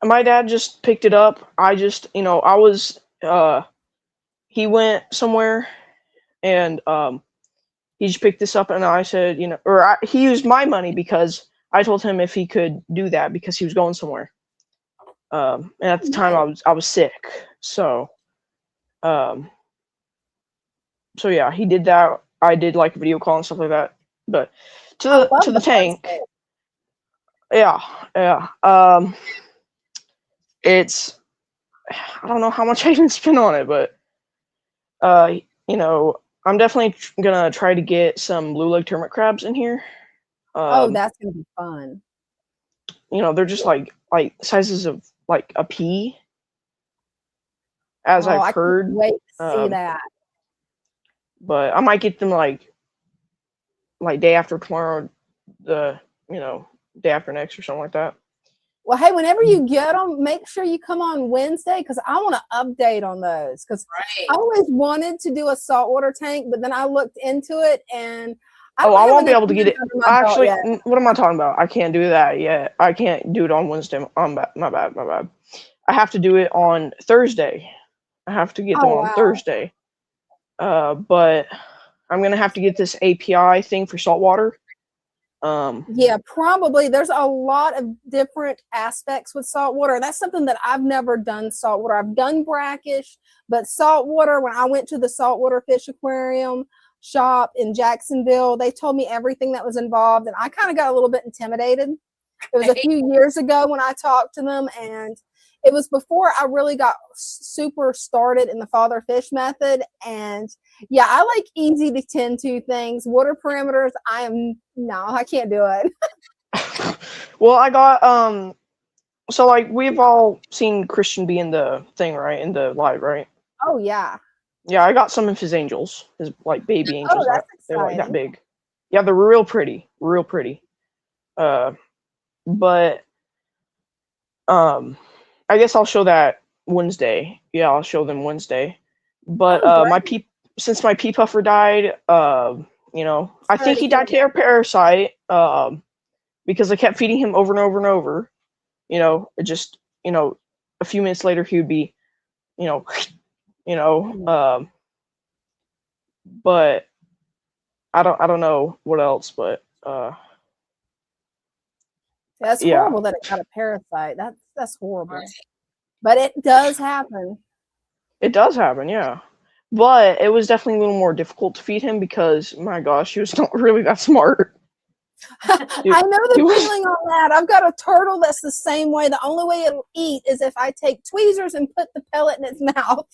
My dad just picked it up. He went somewhere and he just picked this up, and I said, he used my money because I told him if he could do that because he was going somewhere. And at the time I was sick. So So yeah, he did that. I did like a video call and stuff like that. But to I love the tank, first yeah. It's, I don't know how much I even spent on it, but I'm definitely gonna try to get some blue leg termit crabs in here. Oh, that's gonna be fun. They're just like sizes of like a pea, as I've I heard. can't wait to see that. But I might get them like day after tomorrow, day after next or something like that. Well, hey, whenever you get them, make sure you come on Wednesday because I want to update on those. Because I always wanted to do a saltwater tank, but then I looked into it and I won't be able to get it. Actually, what am I talking about? I can't do that yet. I can't do it on Wednesday. My bad. I have to do it on Thursday. I have to get them on Thursday. But I'm gonna have to get this API thing for saltwater. Yeah, probably. There's a lot of different aspects with saltwater. That's something that I've never done saltwater. I've done brackish, but saltwater, when I went to the saltwater fish aquarium shop in Jacksonville, they told me everything that was involved, and I kind of got a little bit intimidated. It was a few years ago when I talked to them, and it was before I really got super started in the father fish method. And yeah, I like easy to tend to things. Water perimeters, I can't do it. Well, I got so like we've all seen Christian be in the thing, right? In the live, right? Oh yeah. Yeah, I got some of his angels, his like baby angels. Oh, that's they're like that exciting. big. Yeah, they're real pretty. But I guess I'll show that Wednesday. Yeah, I'll show them Wednesday. But since my pea puffer died, I think he died to a parasite. Because I kept feeding him over and over and over. It just a few minutes later he would be, but I don't know what else, but that's horrible that it got a parasite. That's horrible. But it does happen. It does happen, yeah. But it was definitely a little more difficult to feed him because, my gosh, he was not really that smart. I know the feeling on that. I've got a turtle that's the same way. The only way it'll eat is if I take tweezers and put the pellet in its mouth.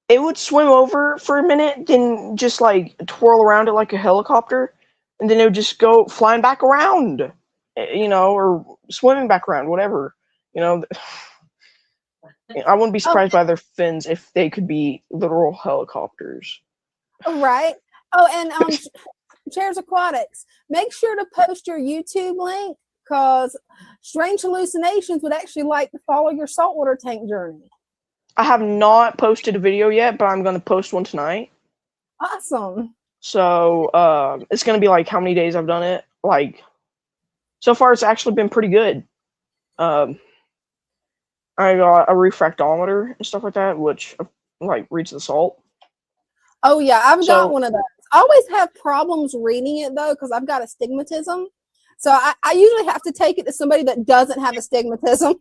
It would swim over for a minute, then just like twirl around it like a helicopter, and then it would just go flying back around, or swimming back around, whatever. I wouldn't be surprised by their fins if they could be literal helicopters. Right. Oh, and Chairs Aquatics, make sure to post your YouTube link because Strange Hallucinations would actually like to follow your saltwater tank journey. I have not posted a video yet, but I'm going to post one tonight. Awesome. So it's going to be like how many days I've done it. Like, so far it's actually been pretty good. I got a refractometer and stuff like that, which like reads the salt. Oh yeah, I've got one of those. I always have problems reading it though because I've got astigmatism. So I usually have to take it to somebody that doesn't have astigmatism.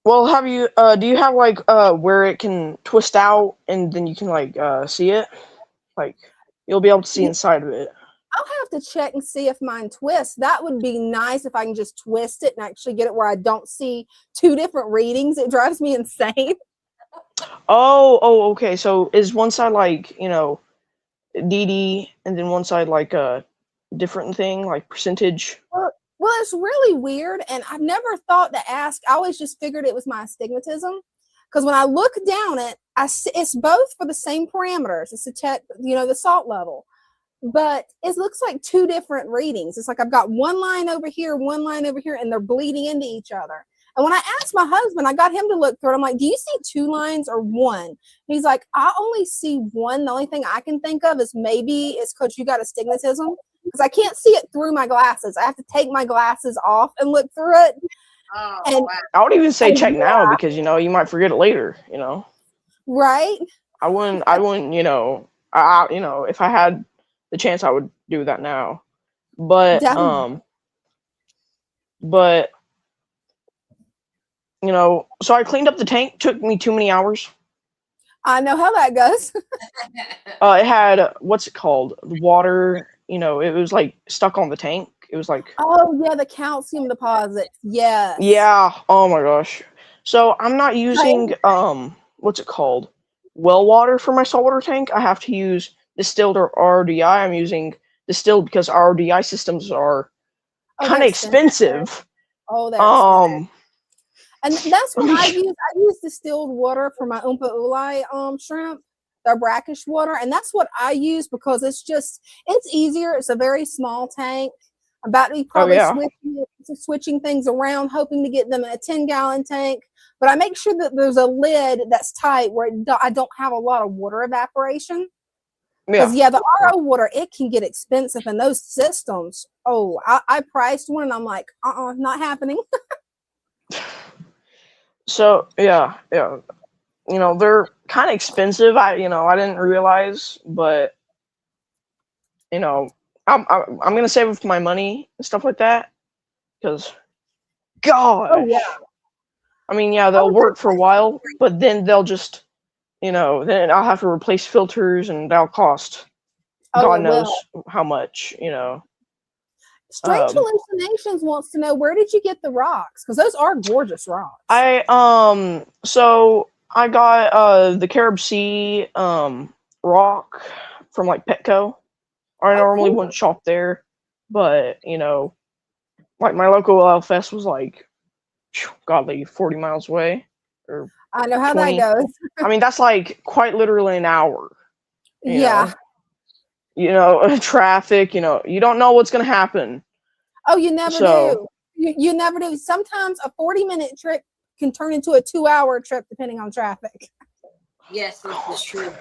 Well, have you do you have like where it can twist out and then you can like see it? Like you'll be able to see inside of it. I'll have to check and see if mine twists. That would be nice if I can just twist it and actually get it where I don't see two different readings. It drives me insane. Oh, okay. So is one side like, DD and then one side like a different thing, like percentage? Well, it's really weird, and I've never thought to ask. I always just figured it was my astigmatism. Because when I look down it, it's both for the same parameters. It's to check, the salt level. But it looks like two different readings. It's like I've got one line over here, and they're bleeding into each other. And when I asked my husband, I got him to look through it. I'm like, do you see two lines or one? And he's like, I only see one. The only thing I can think of is maybe it's because you got astigmatism. Because I can't see it through my glasses. I have to take my glasses off and look through it. Oh, and wow. I would even say check now because, you might forget it later, Right? I wouldn't, if I had the chance, I would do that now. But, Definitely. so I cleaned up the tank. Took me too many hours. I know how that goes. It had what's it called? The water. It was like stuck on the tank. It was like. Oh yeah, the calcium deposits. Yes. Yeah. Oh my gosh. So I'm not using what's it called? Well water for my saltwater tank. I have to use distilled or RDI. I'm using distilled because RDI systems are kind of expensive. Oh, they're expensive. And that's what I use. I use distilled water for my Oompa Ulai shrimp, their brackish water, and that's what I use because it's easier. It's a very small tank. I'm about to be probably switching things around, hoping to get them in a 10-gallon tank. But I make sure that there's a lid that's tight where I don't have a lot of water evaporation. Because the RO water, it can get expensive, and those systems. Oh, I priced one, and I'm like, not happening. So yeah, they're kind of expensive. I didn't realize, but I'm gonna save up my money and stuff like that, because gosh, oh, yeah. I mean, they'll work for a while, but then they'll just, then I'll have to replace filters, and that'll cost God knows how much, Strange Hallucinations wants to know, where did you get the rocks? Because those are gorgeous rocks. So I got the Carib Sea rock from like Petco. I normally wouldn't shop there, but like my local LFS was like godly 40 miles away. Or I know how 20. that goes. I mean, that's like quite literally an hour. You know? Traffic, you don't know what's going to happen. Oh, you never do. You never do. Sometimes a 40-minute trip can turn into a 2-hour trip depending on traffic. Yes, that's true.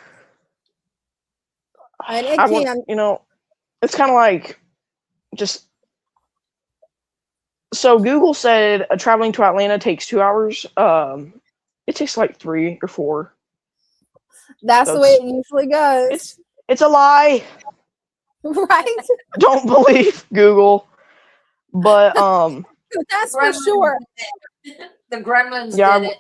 And it can. It's kind of like just. So Google said traveling to Atlanta takes 2 hours. It takes like 3 or 4. That's the way it usually goes. It's a lie. Right? Don't believe Google. But that's for sure. The Gremlins did it.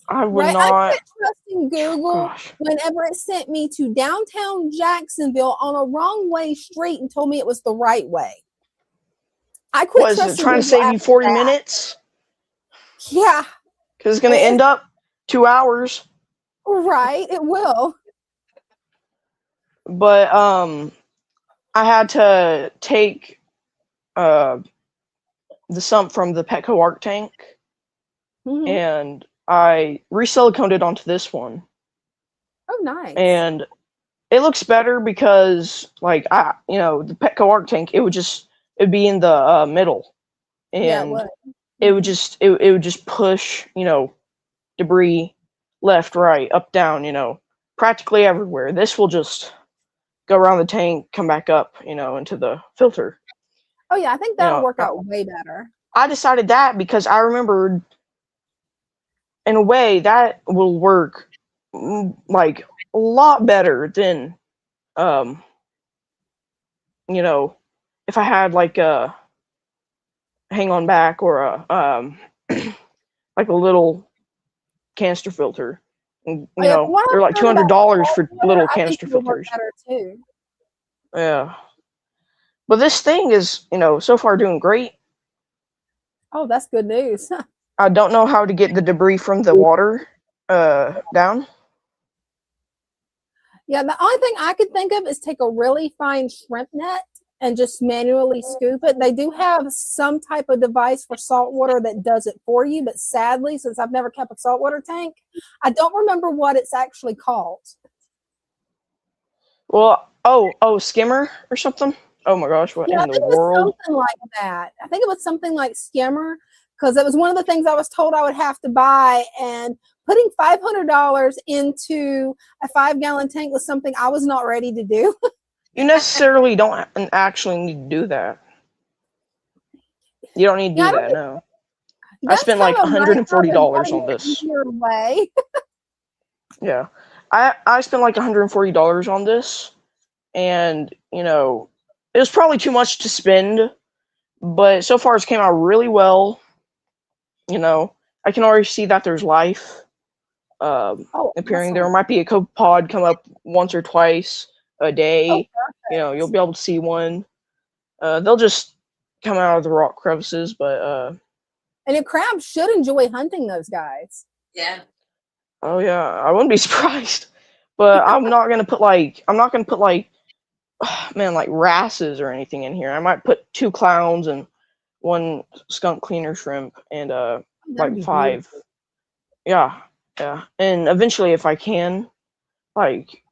I would not. I quit trusting Google whenever it sent me to downtown Jacksonville on a wrong way street and told me it was the right way. I quit trusting. Was it trying to save you 40 minutes? Yeah. Because it's going to end up 2 hours. Right, it will. But I had to take the sump from the Petco Arc tank, and I re-siliconed it onto this one. Oh, nice. And it looks better because, like, the Petco Arc tank, it'd be in the middle, and it would just push, debris left, right, up, down, practically everywhere. This will just go around the tank, come back up, into the filter. Oh yeah, I think that'll work out way better. I decided that because I remembered, in a way, that will work like a lot better than, if I had like a hang on back or a like a little canister filter. They're like $200 for little canister filters. Better too. Yeah. But this thing is, so far doing great. Oh, that's good news. I don't know how to get the debris from the water down. Yeah, the only thing I could think of is take a really fine shrimp net and just manually scoop it. They do have some type of device for saltwater that does it for you, but sadly, since I've never kept a saltwater tank, I don't remember what it's actually called. Well, skimmer or something? Oh my gosh, what in the world? Something like that. I think it was something like skimmer, because it was one of the things I was told I would have to buy, and putting $500 into a 5-gallon tank was something I was not ready to do. You necessarily don't actually need to do that. You don't need to do that, no. I spent like $140 on this. Way. Yeah. I spent like $140 on this, and, it was probably too much to spend, but so far it's came out really well. I can already see that there's life appearing. There might be a copepod come up once or twice a day. You'll be able to see one. They'll just come out of the rock crevices, but and the crabs should enjoy hunting those guys. Yeah. Oh yeah, I wouldn't be surprised. But I'm not gonna put like man, like wrasses or anything in here. I might put 2 clowns and 1 skunk cleaner shrimp and like 5. Beautiful. Yeah. And eventually, if I can, like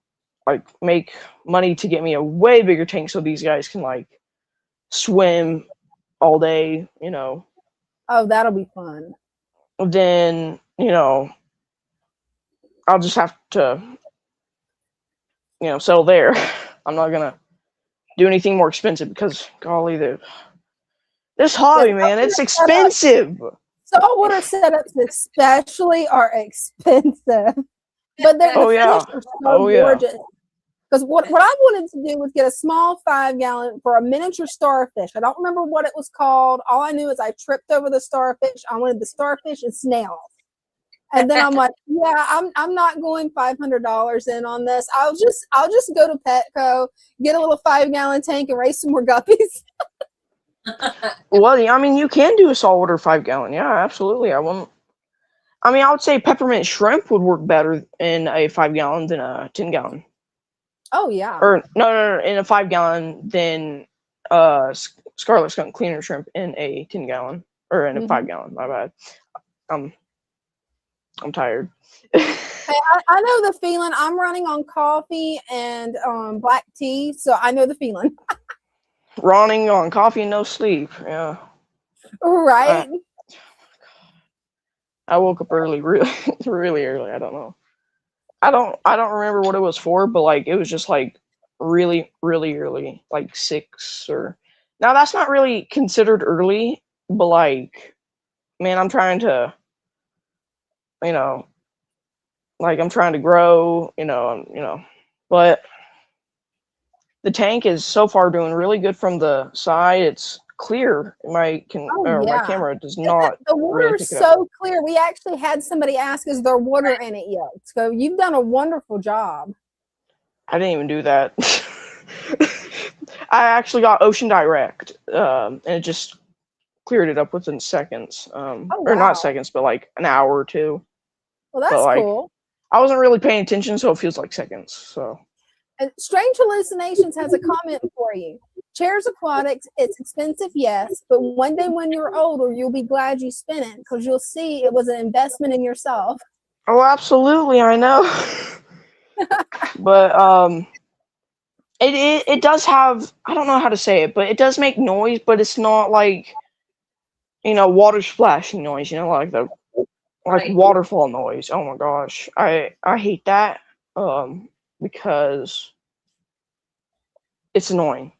make money to get me a way bigger tank so these guys can like swim all day, Oh, that'll be fun. Then, I'll just have to, settle there. I'm not gonna do anything more expensive because, golly, this hobby, man, it's expensive. Saltwater setups especially are expensive, but they're gorgeous. Because what I wanted to do was get a small 5-gallon for a miniature starfish. I don't remember what it was called. All I knew is I tripped over the starfish. I wanted the starfish and snails. And then I'm like, yeah, I'm not going $500 in on this. I'll just go to Petco, get a little 5-gallon tank, and raise some more guppies. Well, I mean, you can do a saltwater 5-gallon. Yeah, absolutely. I would say peppermint shrimp would work better in a 5-gallon than a 10-gallon. Oh yeah. Or no, in a 5-gallon than scarlet skunk cleaner shrimp in a 10-gallon or in a 5-gallon. My bad. I'm tired. Hey, I know the feeling. I'm running on coffee and black tea, so I know the feeling. Running on coffee and no sleep. Yeah. Right. I woke up early, really, really early. I don't know. I don't remember what it was for, but like it was just like really, really early, like 6 or. Now that's not really considered early, but like, man, I'm trying to, like I'm trying to grow, but the tank is so far doing really good from the side. It's clear. My camera does not. The water is so clear. We actually had somebody ask, "Is there water in it yet?" So you've done a wonderful job. I didn't even do that. I actually got Ocean Direct, and it just cleared it up within seconds. Or not seconds, but like an hour or 2. Well, that's cool. I wasn't really paying attention, so it feels like seconds. So. And Strange Hallucinations has a comment for you. Chairs Aquatics, it's expensive, yes, but one day when you're older, you'll be glad you spent it because you'll see it was an investment in yourself. Oh, absolutely, I know. But it does have, I don't know how to say it, but it does make noise, but it's not like, water splashing noise, like the waterfall noise. Oh my gosh, I hate that. Because it's annoying.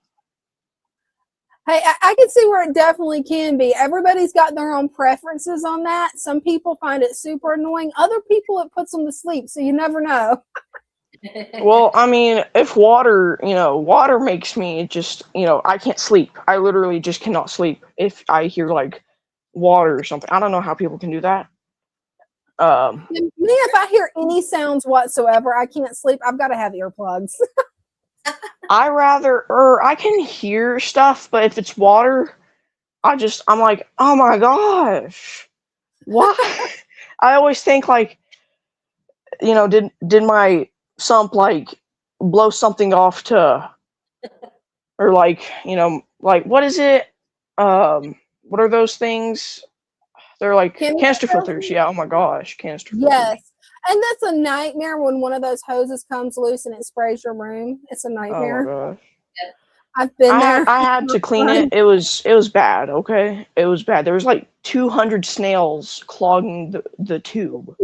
Hey, I can see where it definitely can be. Everybody's got their own preferences on that. Some people find it super annoying. Other people, it puts them to sleep, so you never know. Well, I mean, if water makes me just, I can't sleep. I literally just cannot sleep if I hear like water or something. I don't know how people can do that. Me, if I hear any sounds whatsoever, I can't sleep. I've got to have earplugs. I can hear stuff, but if it's water, I'm like, oh my gosh, why? I always think like, did my sump like blow something off to, or like, like what is it? What are those things? They're like canister filters. Yeah. Oh my gosh. Canister filters. Yes. And that's a nightmare when one of those hoses comes loose and it sprays your room. It's a nightmare. Oh my gosh. I've been there. I had to clean it. It was bad. Okay. It was bad. There was like 200 snails clogging the tube.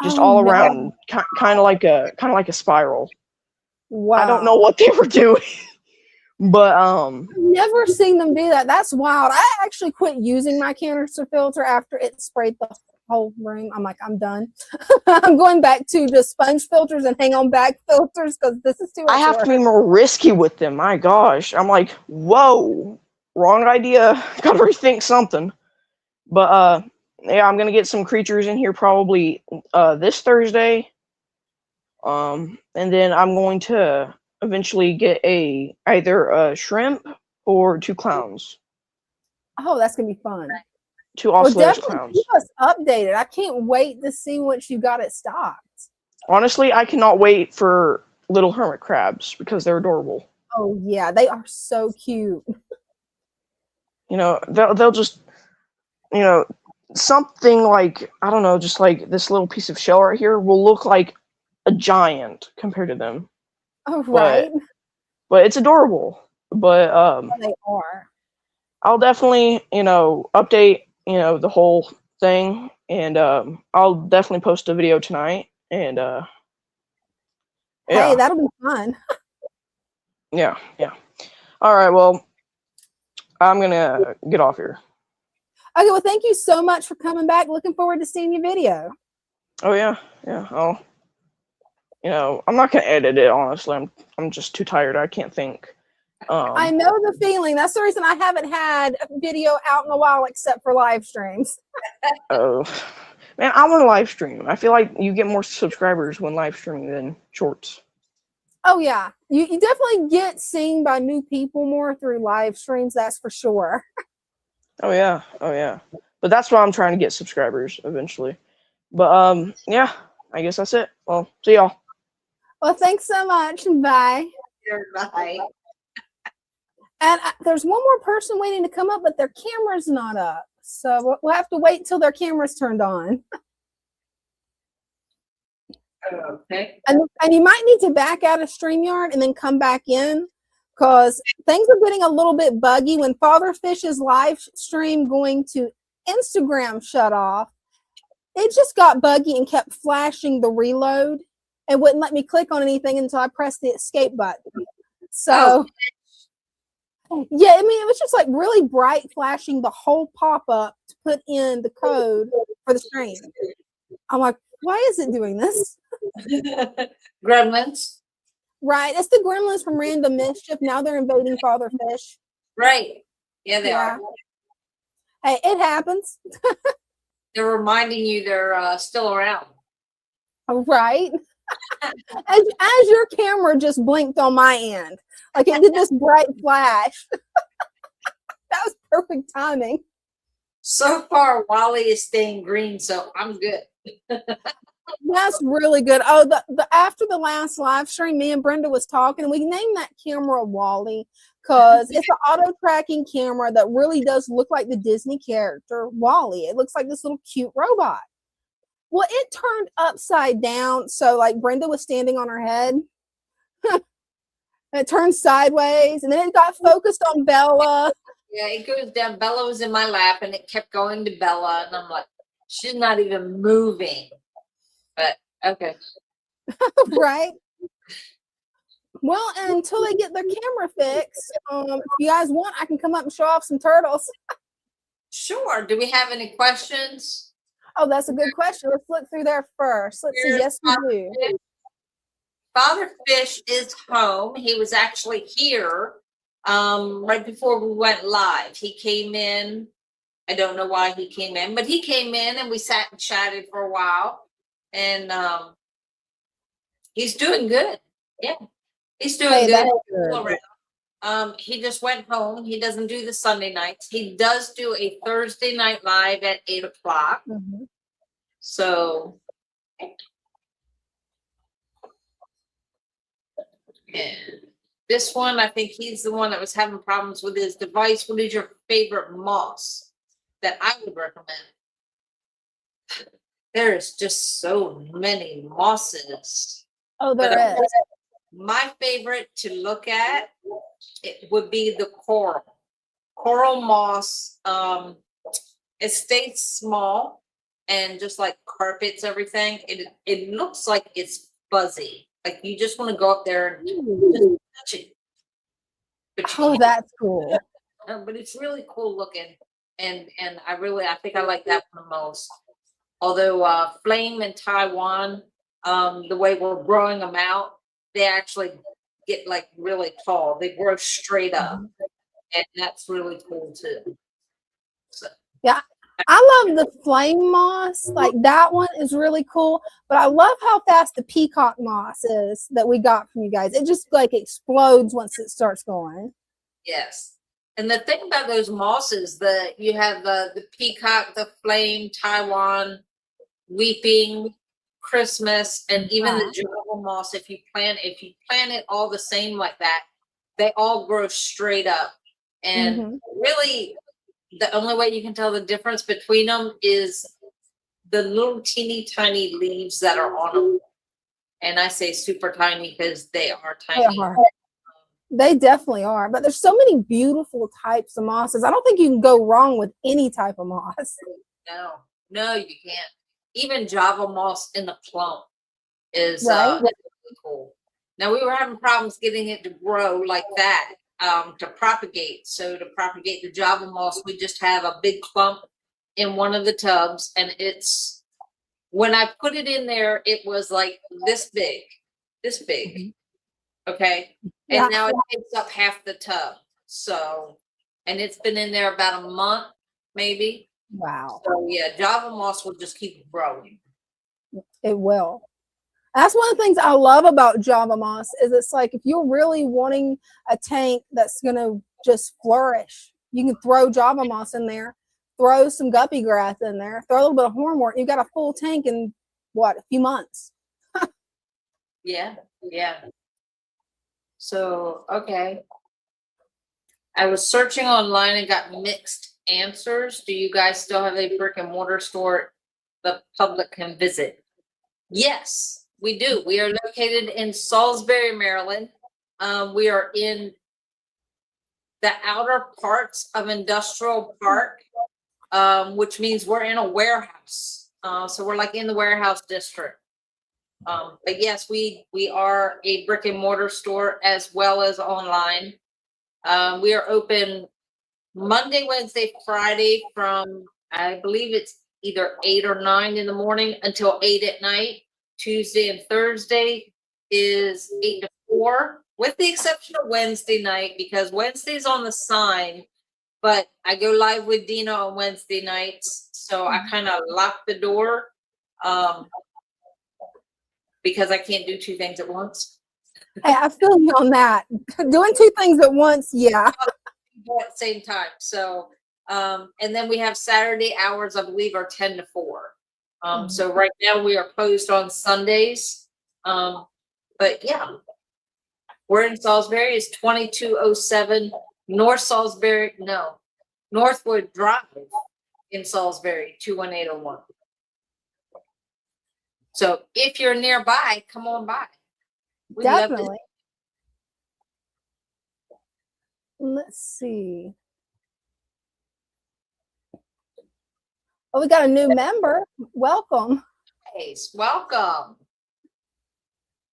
Just all around. Kind of like a spiral. Wow. I don't know what they were doing. But I've never seen them do that. That's wild. I actually quit using my canister filter after it sprayed the whole room. I'm like, I'm done. I'm going back to just sponge filters and hang on back filters because this is too much I have work. to be more risky with them. My gosh. I'm like, whoa, wrong idea. Gotta rethink something. But yeah, I'm gonna get some creatures in here probably this Thursday. And then I'm going to eventually get either a shrimp or 2 clowns. Oh, that's gonna be fun. 2 Well, oscillators definitely clowns. keep us updated. I can't wait to see what you got it stocked. Honestly, I cannot wait for little hermit crabs because they're adorable. Oh yeah, they are so cute. You know, they'll just, you know, something like, I don't know, just like this little piece of shell right here will look like a giant compared to them. Oh, right. But it's adorable. But They are. I'll definitely, update, the whole thing, and I'll definitely post a video tonight, and Hey, yeah, that'll be fun. yeah. All right, well, I'm gonna get off here. Okay, well, thank you so much for coming back. Looking forward to seeing your video. Oh yeah. I'm not gonna edit it, honestly. I'm just too tired. I can't think. I know the feeling. That's the reason I haven't had a video out in a while except for live streams. Oh, man, I want to live stream. I feel like you get more subscribers when live streaming than shorts. Oh yeah, you definitely get seen by new people more through live streams. That's for sure. Oh yeah. But that's why I'm trying to get subscribers eventually. But yeah, I guess that's it. Well, see y'all. Well, thanks so much. Bye. Bye. And there's one more person waiting to come up, but their camera's not up. So we'll have to wait till their camera's turned on. Okay. And you might need to back out of StreamYard and then come back in, because things are getting a little bit buggy. When Father Fish's live stream going to Instagram shut off, it just got buggy and kept flashing the reload and wouldn't let me click on anything until I pressed the escape button. So yeah, I mean, it was just like really bright flashing the whole pop-up to put in the code for the stream. I'm like, why is it doing this? Gremlins. Right. It's the gremlins from Random Mischief. Now they're invading Father Fish. Right. Yeah, they are. Hey, it happens. They're reminding you they're still around. Right. As your camera just blinked on my end. Like it did this bright flash. That was perfect timing. So far, Wally is staying green, so I'm good. That's really good. Oh, the after the last live stream, me and Brenda was talking, and we named that camera Wally because it's an auto tracking camera that really does look like the Disney character Wally. It looks like this little cute robot. Well, it turned upside down, so like Brenda was standing on her head. It turned sideways, and then it got focused on Bella. Yeah, it goes down. Bella was in my lap, and it kept going to Bella, and I'm like, she's not even moving. But okay. Right. Well, until they get their camera fixed, if you guys want, I can come up and show off some turtles. Sure. Do we have any questions? Oh, that's a good question. Let's look through there first. Let's see. Yes, we do. Father Fish is home. He was actually here right before we went live. He came in. I don't know why he came in, but he came in and we sat and chatted for a while. And he's doing good. Yeah, he's doing good. He just went home. He doesn't do the Sunday nights. He does do a Thursday night live at 8 o'clock. Mm-hmm. So and this one, I think he's the one that was having problems with his device. What is your favorite moss that I would recommend? There's just so many mosses. Oh, there is. My favorite to look at, it would be the coral. Coral moss, it stays small and just like carpets everything. It looks like it's fuzzy. Like you just want to go up there and just touch it. Oh, that's cool. But it's really cool looking. And I think I like that one the most. Although Flame in Taiwan, the way we're growing them out, they actually get like really tall. They grow straight up. And that's really cool too. So yeah. I love the flame moss. Like that one is really cool. But I love how fast the peacock moss is that we got from you guys. It just like explodes once it starts going. Yes. And the thing about those mosses, you have the peacock, the flame, Taiwan, weeping, Christmas, and even the Java moss. If you plant it all the same like that, they all grow straight up. And really, the only way you can tell the difference between them is the little teeny tiny leaves that are on them. And I say super tiny because they are tiny. They definitely are. But there's so many beautiful types of mosses. I don't think you can go wrong with any type of moss. No, you can't. Even Java moss in the clump is really cool. Now, we were having problems getting it to grow like that, to propagate. So to propagate the Java moss, we just have a big clump in one of the tubs. And when I put it in there, it was like this big. Okay. And now it takes up half the tub. So, and it's been in there about a month, maybe. Wow. So yeah, Java moss will just keep growing. It will. That's one of the things I love about Java moss is it's like if you're really wanting a tank that's going to just flourish, you can throw Java moss in there, throw some guppy grass in there, throw a little bit of hornwort, and you've got a full tank in a few months. Yeah. So, okay. I was searching online and got mixed answers. Do you guys still have a brick and mortar store the public can visit? Yes, we do. We are located in Salisbury, Maryland. We are in the outer parts of Industrial Park, which means we're in a warehouse. So we're like in the warehouse district. But yes, we are a brick and mortar store as well as online. We are open Monday, Wednesday, Friday from, I believe it's either 8 or 9 in the morning until 8 at night. Tuesday and Thursday is 8 to 4, with the exception of Wednesday night, because Wednesday's on the sign, but I go live with Dina on Wednesday nights. So I kind of lock the door because I can't do two things at once. Hey, I feel you on that. Doing two things at once, yeah. At the same time. So, and then we have Saturday hours, I believe, are 10 to 4. So right now we are closed on Sundays. But yeah, we're in Salisbury. It's 2207 Northwood Drive in Salisbury, 21801. So if you're nearby, come on by. We'd Definitely. Let's see. Oh, we got a new member. Welcome. Nice. Welcome.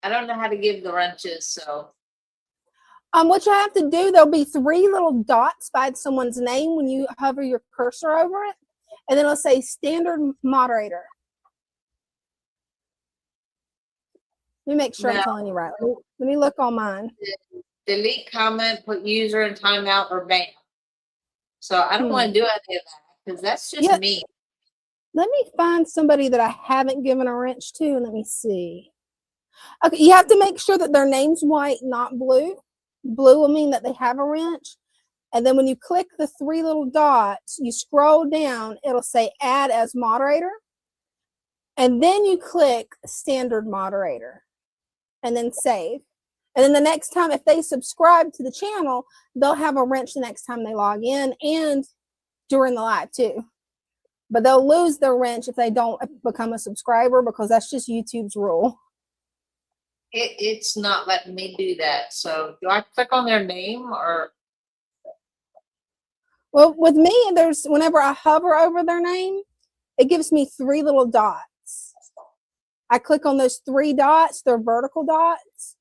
I don't know how to give the wrenches, so. What you have to do, there'll be 3 little dots by someone's name when you hover your cursor over it, and then it'll say standard moderator. Let me make sure I'm telling you right. Let me look on mine. Delete comment, put user in timeout, or ban. So I don't want to do any of that because that's just me. Let me find somebody that I haven't given a wrench to, and let me see. Okay, you have to make sure that their name's white, not blue. Blue will mean that they have a wrench. And then when you click the 3 little dots, you scroll down, it'll say add as moderator. And then you click standard moderator and then save. And then the next time, if they subscribe to the channel, they'll have a wrench the next time they log in and during the live too. But they'll lose their wrench if they don't become a subscriber because that's just YouTube's rule. It's not letting me do that. So do I click on their name or? Well, with me, whenever I hover over their name, it gives me 3 little dots. I click on those 3 dots, they're vertical dots,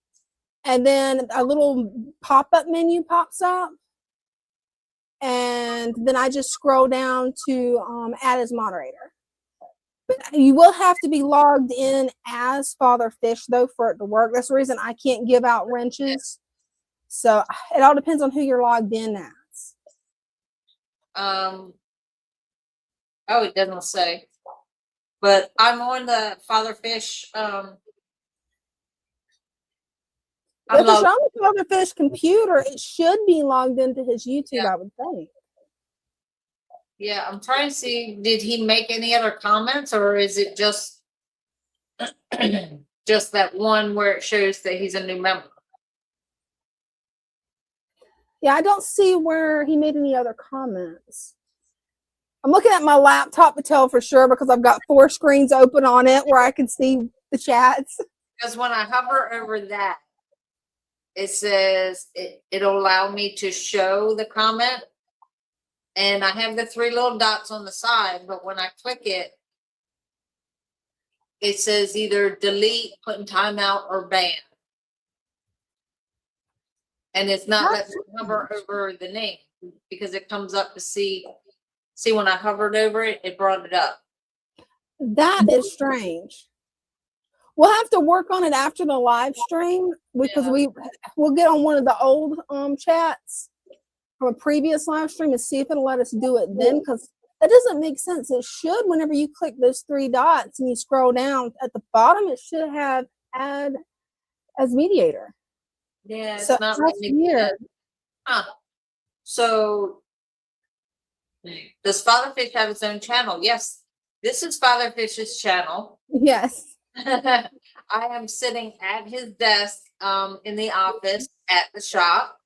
and then a little pop-up menu pops up. And then I just scroll down to add as moderator. But you will have to be logged in as Father Fish, though, for it to work. That's the reason I can't give out wrenches. So it all depends on who you're logged in as. Oh, it doesn't say. But I'm on the Father Fish. If it's on the Father Fish computer, it should be logged into his YouTube, Yeah. I would think. Yeah, I'm trying to see, did he make any other comments, or is it just just that one where it shows that he's a new member? Yeah, I don't see where he made any other comments. I'm looking at my laptop to tell for sure because I've got 4 screens open on it where I can see the chats. Because when I hover over that, it says it'll allow me to show the comment. And I have the 3 little dots on the side, but when I click it, it says either delete, put in timeout, or ban. And it's not letting me hover over the name because it comes up to see when I hovered over it, it brought it up. That is strange. We'll have to work on it after the live stream because we'll get on one of the old chats from a previous live stream and see if it'll let us do it then, because that doesn't make sense. It should, whenever you click those 3 dots and you scroll down at the bottom, it should have add as mediator. Yeah, it's So not that's letting me do weird. that. Huh. So does Father Fish have his own channel? Yes, this is Father Fish's channel. Yes. I am sitting at his desk in the office at the shop.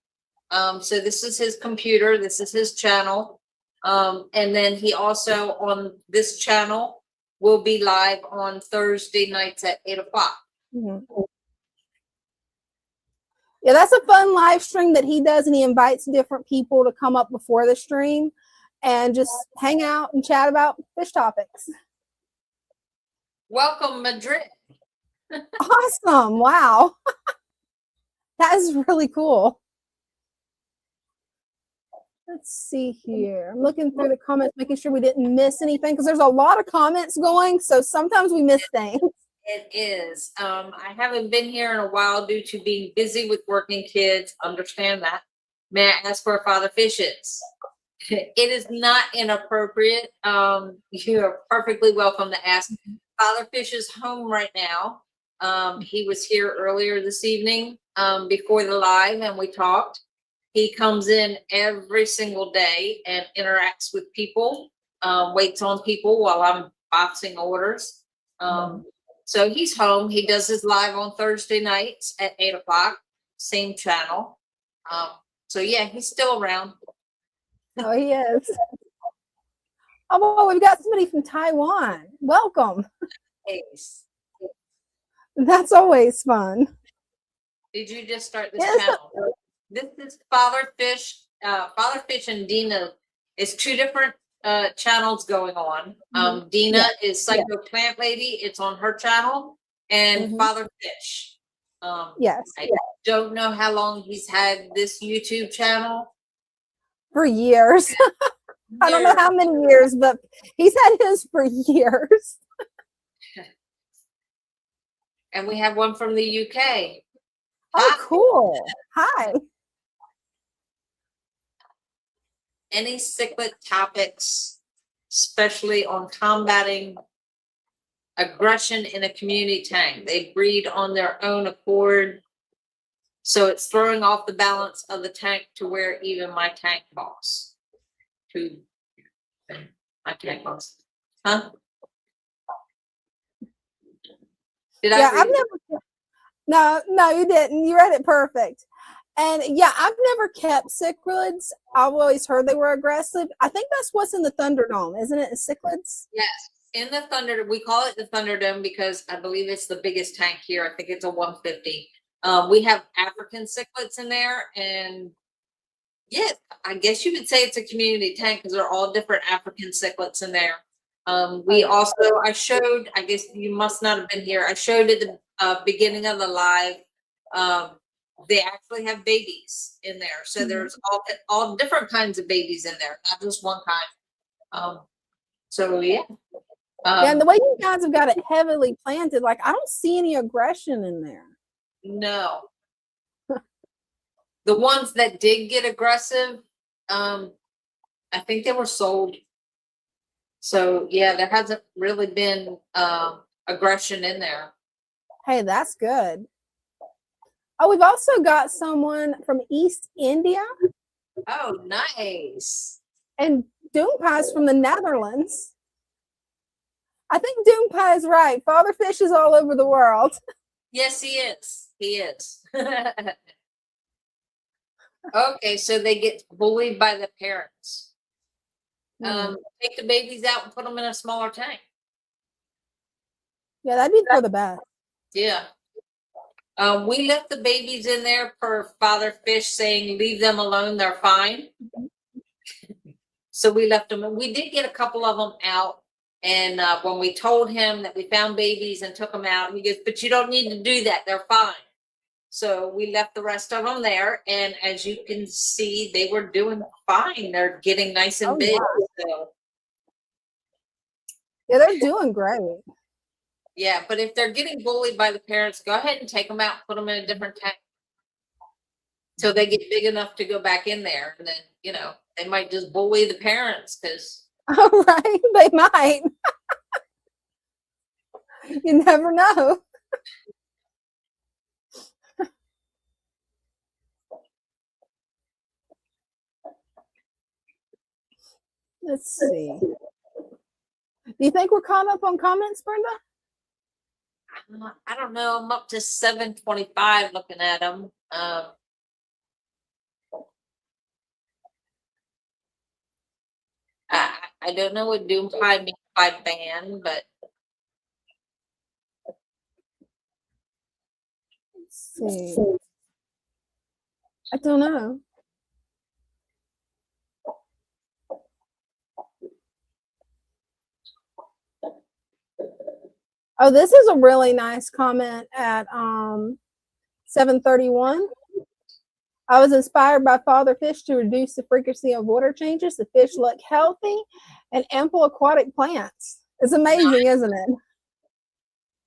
So this is his computer, this is his channel. And then he also on this channel will be live on Thursday nights at 8 o'clock. Mm-hmm. Yeah, that's a fun live stream that he does, and he invites different people to come up before the stream and just hang out and chat about fish topics. Welcome, Madrid. Awesome. Wow. That is really cool. Let's see here. I'm looking through the comments, making sure we didn't miss anything because there's a lot of comments going, so sometimes we miss things. It is. I haven't been here in a while due to being busy with working kids. Understand that. May I ask where Father Fish is? It is not inappropriate. You are perfectly welcome to ask. Father Fish is home right now. He was here earlier this evening before the live, and we talked. He comes in every single day and interacts with people, waits on people while I'm boxing orders. So he's home. He does his live on Thursday nights at 8 o'clock, same channel. So yeah, he's still around. Oh, he is. Oh, well, we've got somebody from Taiwan. Welcome. Thanks. That's always fun. Did you just start this channel? This is Father Fish. Father Fish and Dina is 2 different channels going on. Dina is PsychoPlantLady. It's on her channel, and Father Fish. Yes. I don't know how long he's had this YouTube channel. For years. I don't know how many years, but he's had his for years. And we have one from the UK. Oh, cool. Hi. Any cichlid topics, especially on combating aggression in a community tank? They breed on their own accord, so it's throwing off the balance of the tank to where even my tank boss. Huh? Did I read it? No, you didn't. You read it perfect. And yeah, I've never kept cichlids. I've always heard they were aggressive. I think that's what's in the Thunderdome, isn't it? Cichlids? Yes. In the Thunder, we call it the Thunderdome because I believe it's the biggest tank here. I think it's a 150. We have African cichlids in there, and yes, I guess you could say it's a community tank because they're all different African cichlids in there. We also, I showed, I guess you must not have been here. I showed at the beginning of the live. They actually have babies in there, so there's all different kinds of babies in there, not just one kind. So yeah. Yeah, and the way you guys have got it heavily planted, like I don't see any aggression in there. No. The ones that did get aggressive, I think they were sold. So yeah, there hasn't really been aggression in there. Hey, that's good. Oh, we've also got someone from East India, Oh, nice. and Doompi's from the Netherlands. I think Doompi is right. Father Fish is all over the world. Yes, he is. He is. Okay, so they get bullied by the parents. Take the babies out and put them in a smaller tank. Yeah, that'd be for the best. Yeah. We left the babies in there per Father Fish saying, leave them alone, they're fine. So we left them, and we did get a couple of them out. And when we told him that we found babies and took them out, he goes, but you don't need to do that, they're fine. So we left the rest of them there. And as you can see, they were doing fine. They're getting nice and big. Yeah. So. Yeah, they're doing great. Yeah, but if they're getting bullied by the parents, go ahead and take them out, put them in a different tank till they get big enough to go back in there. And then, you know, they might just bully the parents because. Oh, right. They might. You never know. Let's see. Do you think we're caught up on comments, Brenda? I don't know. I'm up to 725 looking at them. I don't know what Doom Pie means by ban, but Let's see. I don't know. Oh, this is a really nice comment at 7:31. I was inspired by Father Fish to reduce the frequency of water changes. The fish look healthy and ample aquatic plants. It's amazing, isn't it?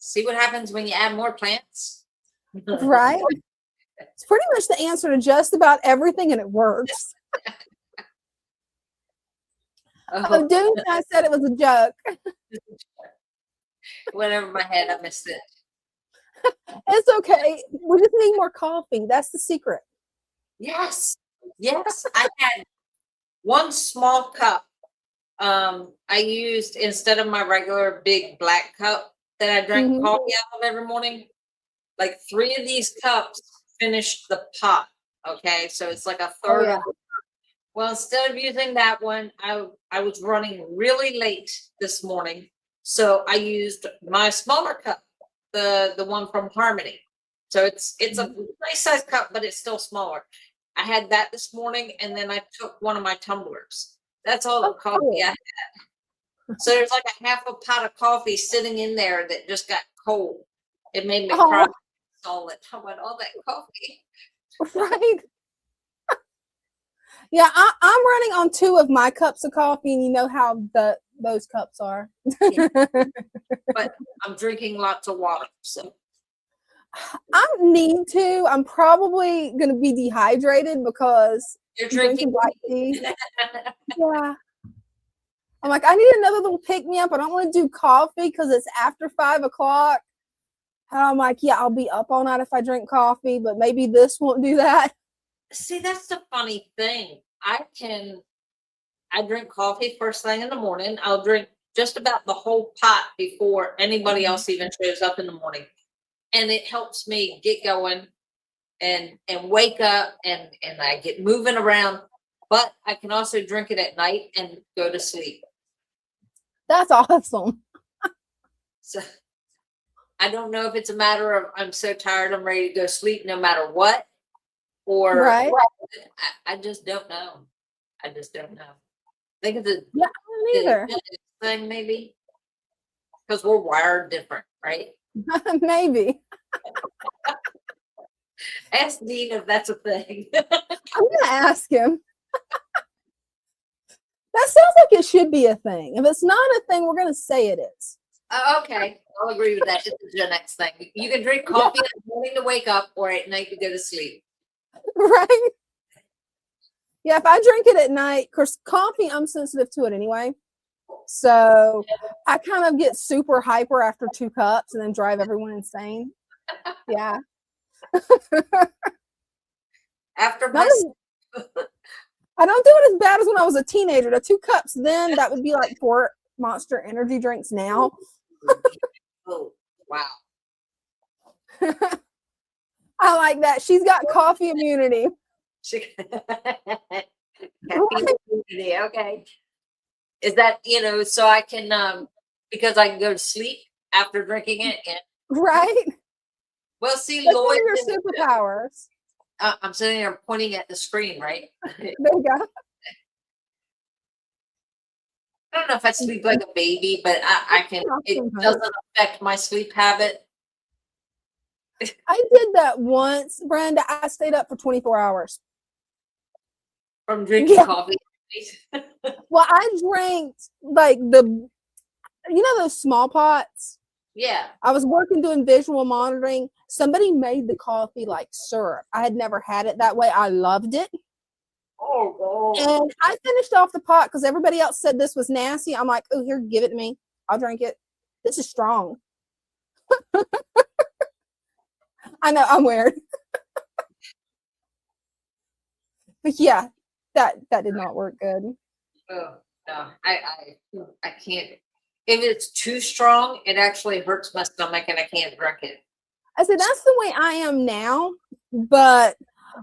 see what happens when you add more plants. Right? It's pretty much the answer to just about everything, and it works. Oh, Dune, I said it was a joke. Went over my head. I missed it. It's okay. We just need more coffee. That's the secret. Yes. Yes. I had one small cup. I used instead of my regular big black cup that I drank coffee out of every morning. Like 3 of these cups finished the pot. Okay. So it's like a third. yeah. Well, instead of using that one, I was running really late this morning. So I used my smaller cup, the one from Harmony. So it's a nice size cup, but it's still smaller. I had that this morning, and then I took one of my tumblers. That's all the coffee I had. So there's like a half a pot of coffee sitting in there that just got cold. It made me cry. All it. I went, all that coffee. Right. Yeah, I'm running on 2 of my cups of coffee, and you know how those cups are. Yeah. But I'm drinking lots of water, so. I need to. I'm probably going to be dehydrated because You're I'm drinking drinking black tea. Yeah. I'm like, I need another little pick-me-up. I don't want to do coffee because it's after 5 o'clock. And I'm like, yeah, I'll be up all night if I drink coffee, but maybe this won't do that. See, that's the funny thing. I drink coffee first thing in the morning. I'll drink just about the whole pot before anybody else even shows up in the morning. And it helps me get going and wake up and I get moving around. But I can also drink it at night and go to sleep. That's awesome. So I don't know if it's a matter of I'm so tired I'm ready to go sleep no matter what. Or right. I just don't know. I just don't know. I think it's neither thing maybe because we're wired different, right? Maybe. Ask Dean if that's a thing. I'm gonna ask him. That sounds like it should be a thing. If it's not a thing, we're gonna say it is. Okay, I'll agree with that. It's the next thing. You can drink coffee in the morning to wake up, or at night to go to sleep. Right? Yeah, if I drink it at night, of course, coffee, I'm sensitive to it anyway. So I kind of get super hyper after 2 cups and then drive everyone insane. Yeah. After Not my as- I don't do it as bad as when I was a teenager. The 2 cups then, that would be like 4 Monster energy drinks now. oh wow. I like that. She's got coffee immunity. Happy immunity, okay. Is that, so I can because I can go to sleep after drinking it? And Right? well, see, That's Lloyd, one of your superpowers. I'm sitting there pointing at the screen, right? There you go. I don't know if I sleep like a baby, but it doesn't affect my sleep habit. I did that once, Brenda. I stayed up for 24 hours. From drinking coffee. Well, I drank like those small pots. Yeah. I was working doing visual monitoring. Somebody made the coffee like syrup. I had never had it that way. I loved it. Oh. And I finished off the pot because everybody else said this was nasty. I'm like, oh, here, give it to me. I'll drink it. This is strong. I know, I'm weird. But yeah, that did not work good. Oh, no, I can't. If it's too strong, it actually hurts my stomach and I can't drink it. I said that's the way I am now. But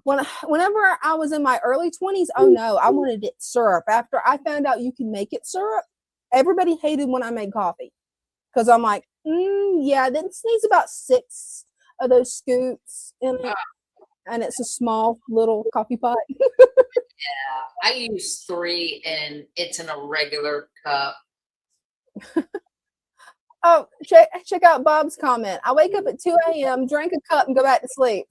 whenever I was in my early 20s, oh no, I wanted it syrup. After I found out you can make it syrup, everybody hated when I made coffee. Because I'm like, yeah, this needs about 6 of those scoops in it. And it's a small little coffee pot. Yeah, I use 3 and it's in a regular cup. Oh, check out Bob's comment. I wake up at 2 a.m., drink a cup, and go back to sleep.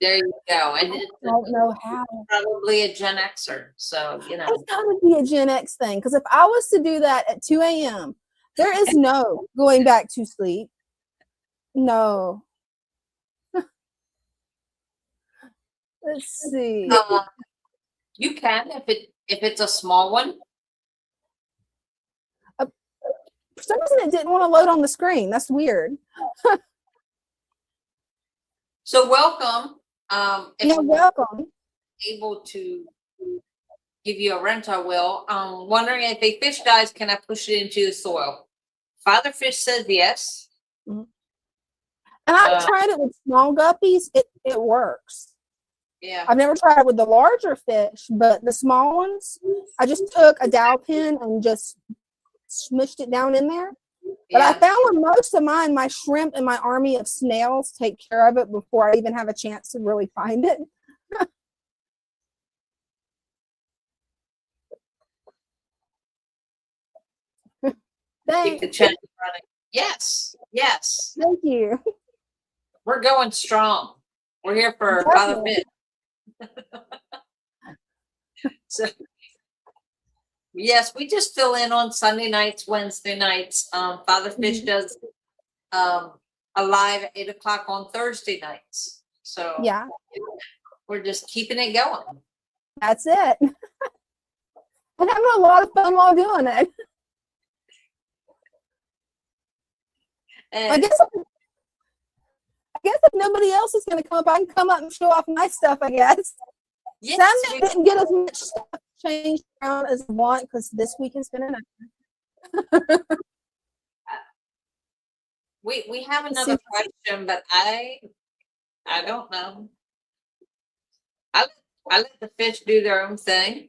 There you go. And I don't know how. Probably a Gen Xer. So, It's got to be a Gen X thing. Because if I was to do that at 2 a.m., there is no going back to sleep. No. Let's see. You can if it's a small one. For some reason, it didn't want to load on the screen. That's weird. So welcome. If You're welcome. able to give you a rent, I will. Wondering if a fish dies, can I push it into the soil? Father Fish says yes. Mm-hmm. And I've tried it with small guppies. It works. Yeah. I've never tried it with the larger fish, but the small ones, I just took a dowel pin and just smushed it down in there. But I found with most of mine, my shrimp and my army of snails take care of it before I even have a chance to really find it. Keep the chat running. Yes. Thank you. We're going strong. We're here for Father Fish. So yes, we just fill in on Sunday nights, Wednesday nights. Father Fish does a live at 8:00 on Thursday nights. So yeah, we're just keeping it going. That's it. I'm having a lot of fun while doing it. And I guess if nobody else is going to come up, I can come up and show off my stuff, I guess. yes, Sunday didn't get as much stuff changed around as I want because this week has been enough. we have another question, but I don't know. I let the fish do their own thing.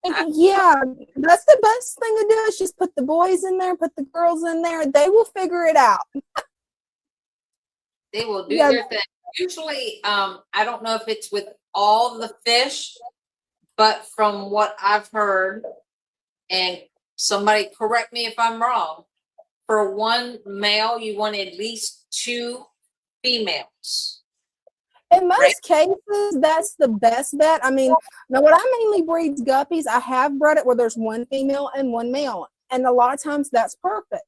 Yeah, that's the best thing to do is just put the boys in there, put the girls in there. They will figure it out. They will do their thing. Usually, I don't know if it's with all the fish, but from what I've heard, and somebody correct me if I'm wrong, for one male, you want at least 2 females. In most cases, that's the best bet. I mean, now what I mainly breed guppies, I have bred it where there's 1 female and 1 male. And a lot of times that's perfect.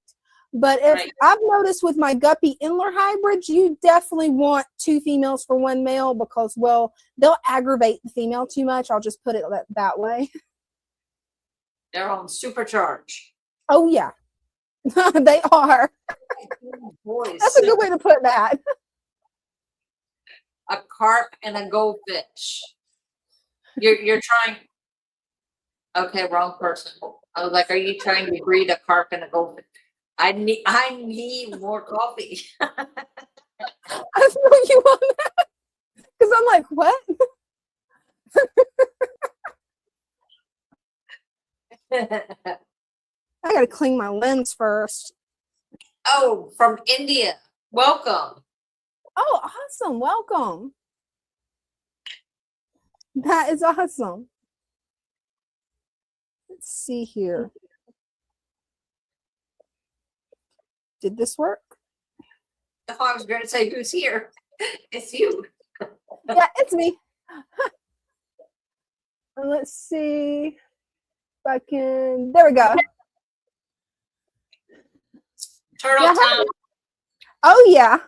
But if I've noticed with my guppy Inler hybrids, you definitely want 2 females for 1 male because, well, they'll aggravate the female too much. I'll just put it that way. They're on supercharge. Oh yeah, they are. Boys, That's a good way to put that. a carp and a goldfish. You're trying. Okay, wrong person. I was like, are you trying to breed a carp and a goldfish? I need more coffee. I feel you on that because I'm like, what? I gotta clean my lens first. Oh, from India. Welcome. Oh, awesome! Welcome. That is awesome. Let's see here. Did this work? Oh, I was going to say, who's here? It's you. Yeah, it's me. Let's see if I can. There we go. Turtle Yeah, time. oh yeah.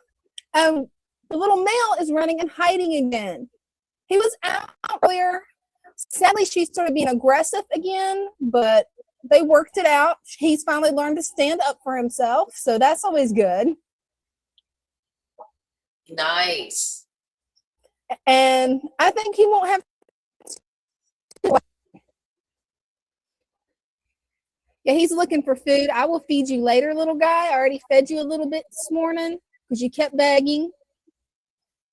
The little male is running and hiding again. He was out earlier. Sadly, she started being aggressive again, but they worked it out. He's finally learned to stand up for himself, so that's always good. Nice. And I think he won't have. Yeah, he's looking for food. I will feed you later, little guy. I already fed you a little bit this morning because you kept begging.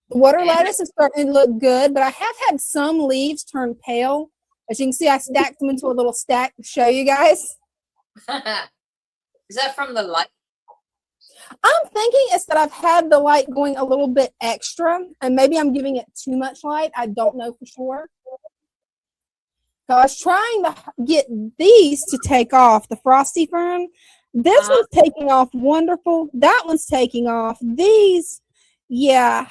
The water lettuce is starting to look good, but I have had some leaves turn pale. As you can see, I stacked them into a little stack to show you guys. Is that from the light? I'm thinking it's that I've had the light going a little bit extra, and maybe I'm giving it too much light. I don't know for sure. So I was trying to get these to take off, the frosty fern. This one's taking off wonderful. That one's taking off. These, yeah,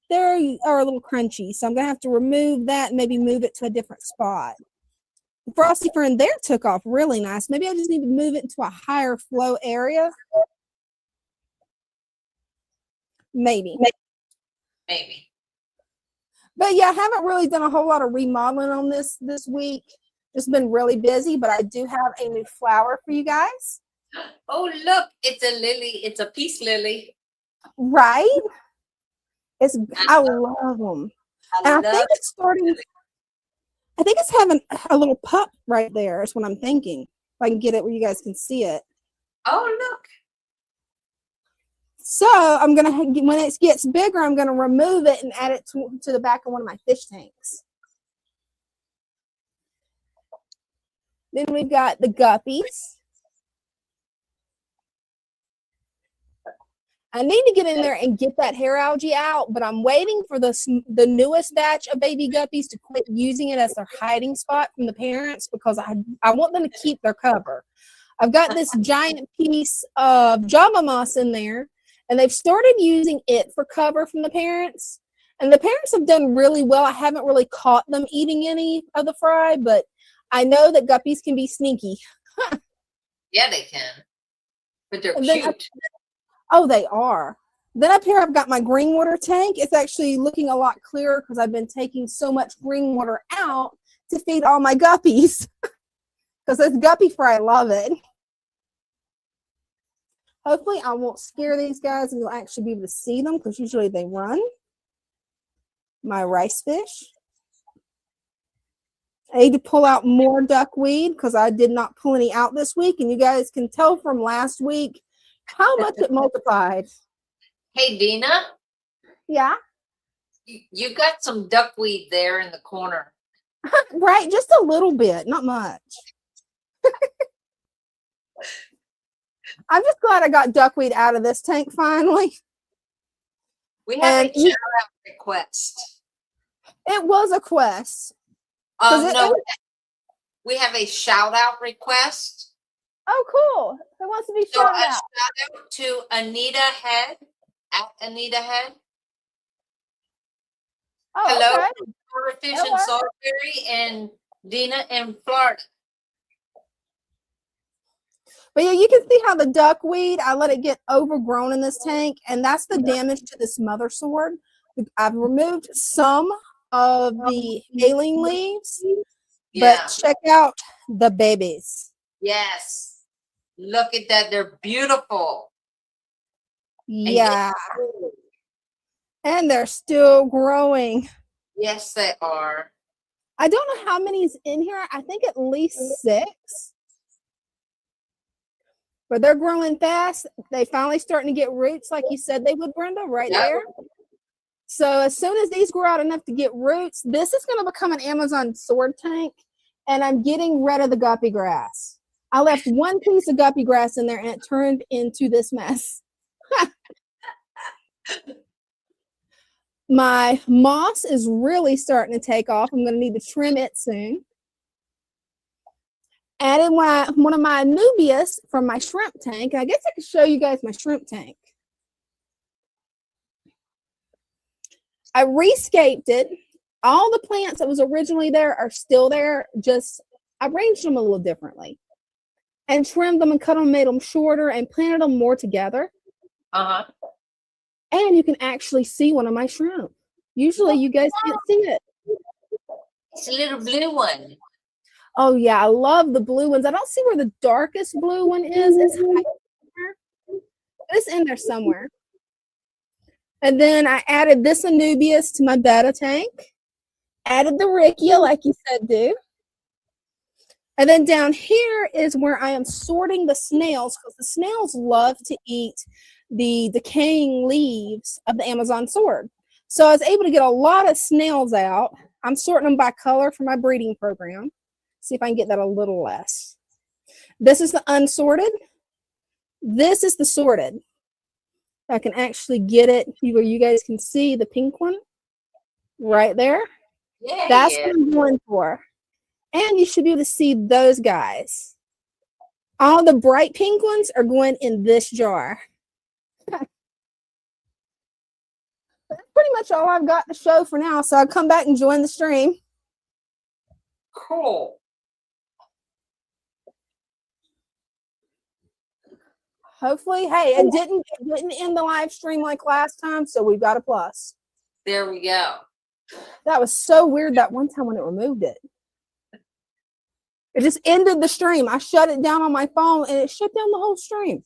they are a little crunchy. So I'm going to have to remove that and maybe move it to a different spot. The frosty fern there took off really nice. Maybe I just need to move it into a higher flow area. Maybe. But yeah, I haven't really done a whole lot of remodeling on this week. Just been really busy, but I do have a new flower for you guys. Oh, look, it's a lily. It's a peace lily. Right? I love them. And I think it's starting. I think it's having a little pup right there. Is what I'm thinking. If I can get it where you guys can see it. Oh, look. So I'm gonna, when it gets bigger, I'm gonna remove it and add it to the back of one of my fish tanks. Then we've got the guppies. I need to get in there and get that hair algae out, but I'm waiting for the newest batch of baby guppies to quit using it as their hiding spot from the parents because I want them to keep their cover. I've got this giant piece of Java moss in there, and they've started using it for cover from the parents. And the parents have done really well. I haven't really caught them eating any of the fry, but I know that guppies can be sneaky. Yeah, they can. But they're cute. Oh, they are. Then up here, I've got my green water tank. It's actually looking a lot clearer because I've been taking so much green water out to feed all my guppies. Because this guppy fry, I love it. Hopefully, I won't scare these guys and you'll actually be able to see them because usually they run. My rice fish. I need to pull out more duckweed because I did not pull any out this week. And you guys can tell from last week how much it multiplied. Hey, Dina. Yeah? You got some duckweed there in the corner. Right, just a little bit, not much. I'm just glad I got duckweed out of this tank finally. We have a shout out request. It was a quest. We have a shout out request. Oh, cool. Who wants to be So shouted a out? shout out to Anita Head, at Anita Head. Oh, hello, okay. from Fish and Salisbury, and Dina in Florida. But yeah, you can see how the duckweed, I let it get overgrown in this tank, and that's the damage to this mother sword. I've removed some of the alien leaves, but check out the babies. Yes. Look at that. They're beautiful. Yeah. And they're still growing. Yes, they are. I don't know how many's in here. I think at least 6. But they're growing fast. They finally starting to get roots like you said they would, Brenda, right there. So as soon as these grow out enough to get roots, this is going to become an Amazon sword tank. And I'm getting rid of the guppy grass. I left one piece of guppy grass in there and it turned into this mess. My moss is really starting to take off. I'm going to need to trim it soon. Added one of my Anubias from my shrimp tank. I guess I could show you guys my shrimp tank. I rescaped it. All the plants that was originally there are still there. Just I arranged them a little differently and trimmed them and cut them, made them shorter and planted them more together. Uh-huh. And you can actually see one of my shrimp. Usually you guys can't see it. It's a little blue one. Oh yeah, I love the blue ones. I don't see where the darkest blue one is. It's in there somewhere. And then I added this Anubias to my betta tank. Added the Rickia, like you said, do. And then down here is where I am sorting the snails, because the snails love to eat the decaying leaves of the Amazon sword. So I was able to get a lot of snails out. I'm sorting them by color for my breeding program. See if I can get that a little less. This is the unsorted. This is the sorted. I can actually get it where you guys can see the pink one right there. Yeah, That's what I'm going for. And you should be able to see those guys. All the bright pink ones are going in this jar. That's pretty much all I've got to show for now. So I'll come back and join the stream. Cool. Hopefully, hey, it didn't end the live stream like last time, so we've got a plus. There we go. That was so weird that one time when it removed it. It just ended the stream. I shut it down on my phone and it shut down the whole stream.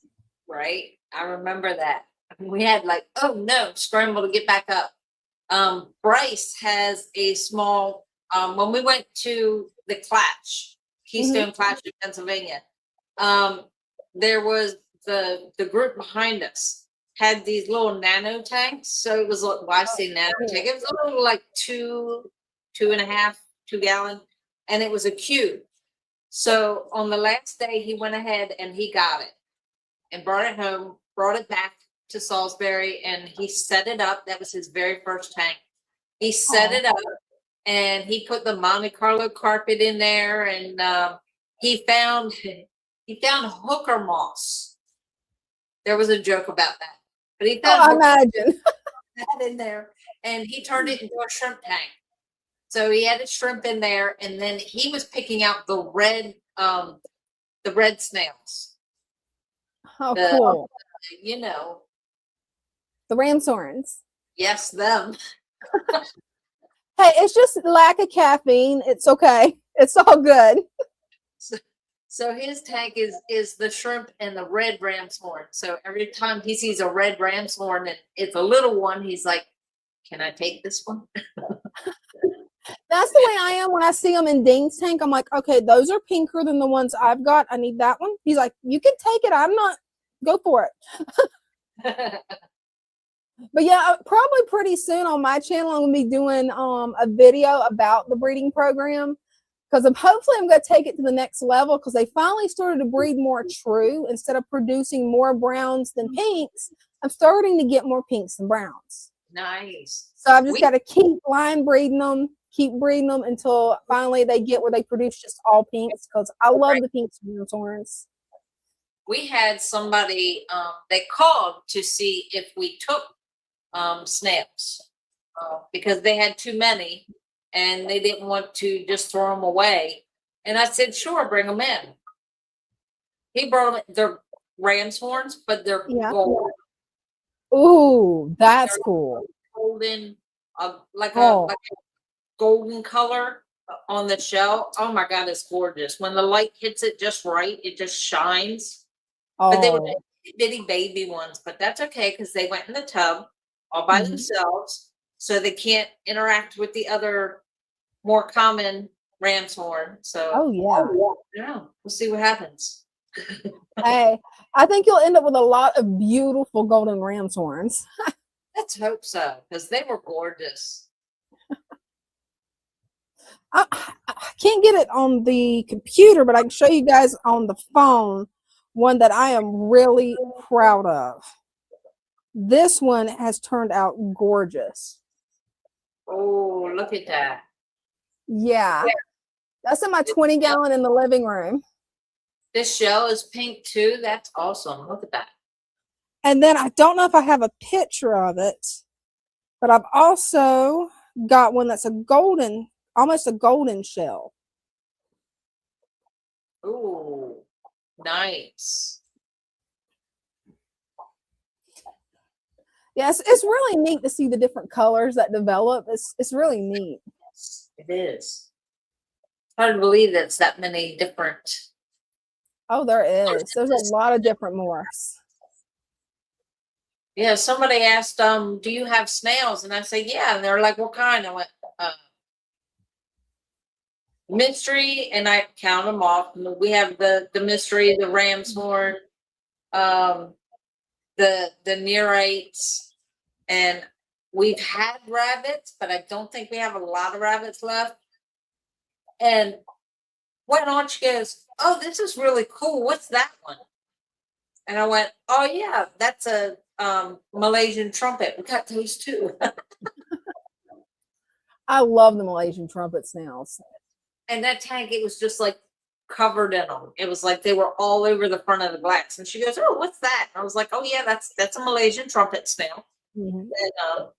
Right. I remember that. We had like, oh no, scramble to get back up. Bryce has a small, when we went to the Clatch, Keystone Clatch in Pennsylvania, there was the group behind us had these little nano tanks. So it was, well, I say nano tank. It was a little like 2 gallon, and it was a cube. So on the last day, he went ahead and he got it and brought it home, brought it back to Salisbury, and he set it up. That was his very first tank. He set it up and he put the Monte Carlo carpet in there, and he found hooker moss. There was a joke about that, but he found imagine that in there, and he turned it into a shrimp tank. So he had a shrimp in there, and then he was picking out the red snails. Oh, cool. You know. The ram's horns. Yes, them. Hey, it's just lack of caffeine. It's okay. It's all good. So his tank is the shrimp and the red ram's horn. So every time he sees a red ram's horn and it's a little one, he's like, "Can I take this one?" That's the way I am when I see them in Dean's tank. I'm like, okay, those are pinker than the ones I've got. I need that one. He's like, you can take it. I'm not. Go for it. But yeah, probably pretty soon on my channel, I'm going to be doing a video about the breeding program, because hopefully I'm going to take it to the next level, because they finally started to breed more true. Instead of producing more browns than pinks, I'm starting to get more pinks than browns. Nice. So I've just got to keep line breeding them, keep breeding them until finally they get where they produce just all pinks, because I love the pinks and orange. We had somebody, they called to see if we took snails because they had too many and they didn't want to just throw them away. And I said, sure, bring them in. He brought them. They're ram's horns, but they're gold. Ooh, that's cool. Golden, like a golden color on the shell. Oh my God, it's gorgeous. When the light hits it just right, it just shines. But they were Oh. bitty baby ones, but that's okay because they went in the tub all by Mhm. themselves, so they can't interact with the other more common ram's horn. So, Oh yeah. yeah, we'll see what happens. Hey, I think you'll end up with a lot of beautiful golden ram's horns. Let's hope so, because they were gorgeous. I can't get it on the computer, but I can show you guys on the phone one that I am really proud of. This one has turned out gorgeous. Oh, look at that. Yeah. That's in my 20-gallon in the living room. This shell is pink too. That's awesome. Look at that. And then I don't know if I have a picture of it, but I've also got one that's a golden, almost a golden shell. Ooh, nice. Yes, it's really neat to see the different colors that develop. It's really neat. It is. Hard to believe that's that many different. Oh, there is. There's a lot of different morphs. Yeah, somebody asked, do you have snails? And I said, yeah. And they're like, what kind? I went, mystery, and I count them off. We have the mystery, the ram's horn, the nereids, and we've had rabbits, but I don't think we have a lot of rabbits left. And went on, she goes, oh, this is really cool. What's that one? And I went, oh yeah, that's a Malaysian trumpet. We got those too. I love the Malaysian trumpet snails. And that tank, it was just like covered in them. It was like they were all over the front of the glass. And she goes, oh, what's that? And I was like, oh yeah, that's a Malaysian trumpet snail. Mm-hmm. And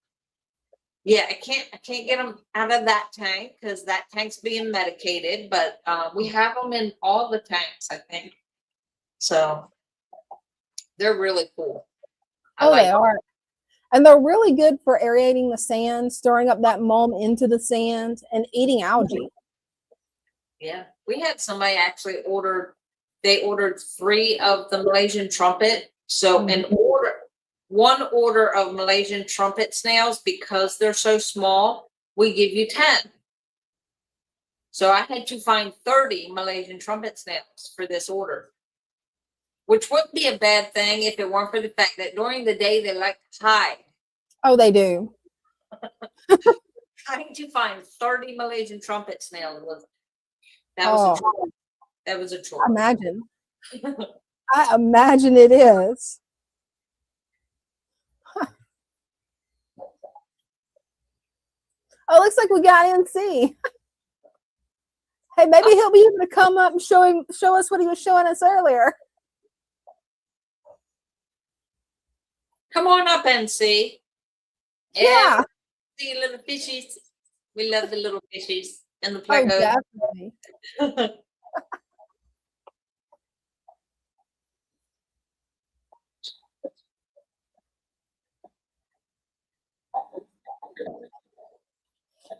yeah, I can't get them out of that tank because that tank's being medicated. But we have them in all the tanks, I think. So they're really cool. Oh, they are. And they're really good for aerating the sand, stirring up that mulm into the sand, and eating algae. Yeah, we had somebody actually they ordered 3 of the Malaysian trumpet. So one order of Malaysian trumpet snails, because they're so small, we give you 10. So I had to find 30 Malaysian trumpet snails for this order, which wouldn't be a bad thing if it weren't for the fact that during the day they like to hide. Oh, they do. Trying to find 30 Malaysian trumpet snails was a chore. That was a chore. Imagine. I imagine it is. Oh, looks like we got NC. Hey, maybe he'll be able to come up and show us what he was showing us earlier. Come on up and see. Yeah. See little fishies. We love the little fishies and the Oh, plecos. definitely.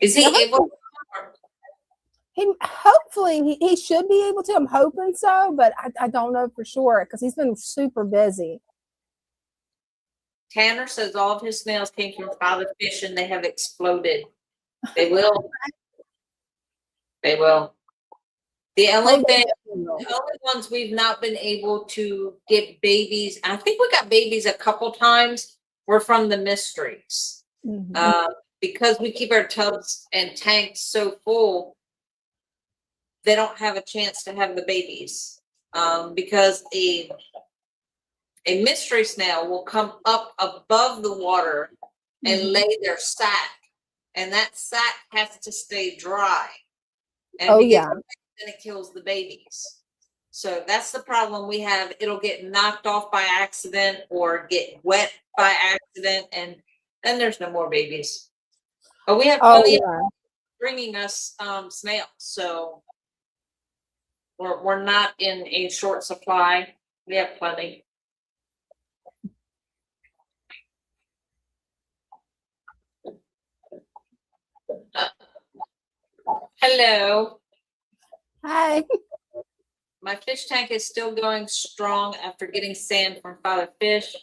Is he able? Hopefully he should be able to. I'm hoping so, but I don't know for sure because he's been super busy. Tanner says all of his snails came from father fish and they have exploded. They will. They will. The only ones we've not been able to get babies, I think we got babies a couple times, were from the mysteries. Mm-hmm. Because we keep our tubs and tanks so full, they don't have a chance to have the babies. Because a mystery snail will come up above the water and lay their sack, and that sack has to stay dry. And then it kills the babies. So that's the problem we have. It'll get knocked off by accident or get wet by accident, and then there's no more babies. But we have plenty of bringing us snails, so we're not in a short supply. We have plenty. Hello. Hi. My fish tank is still going strong after getting sand from Father Fish.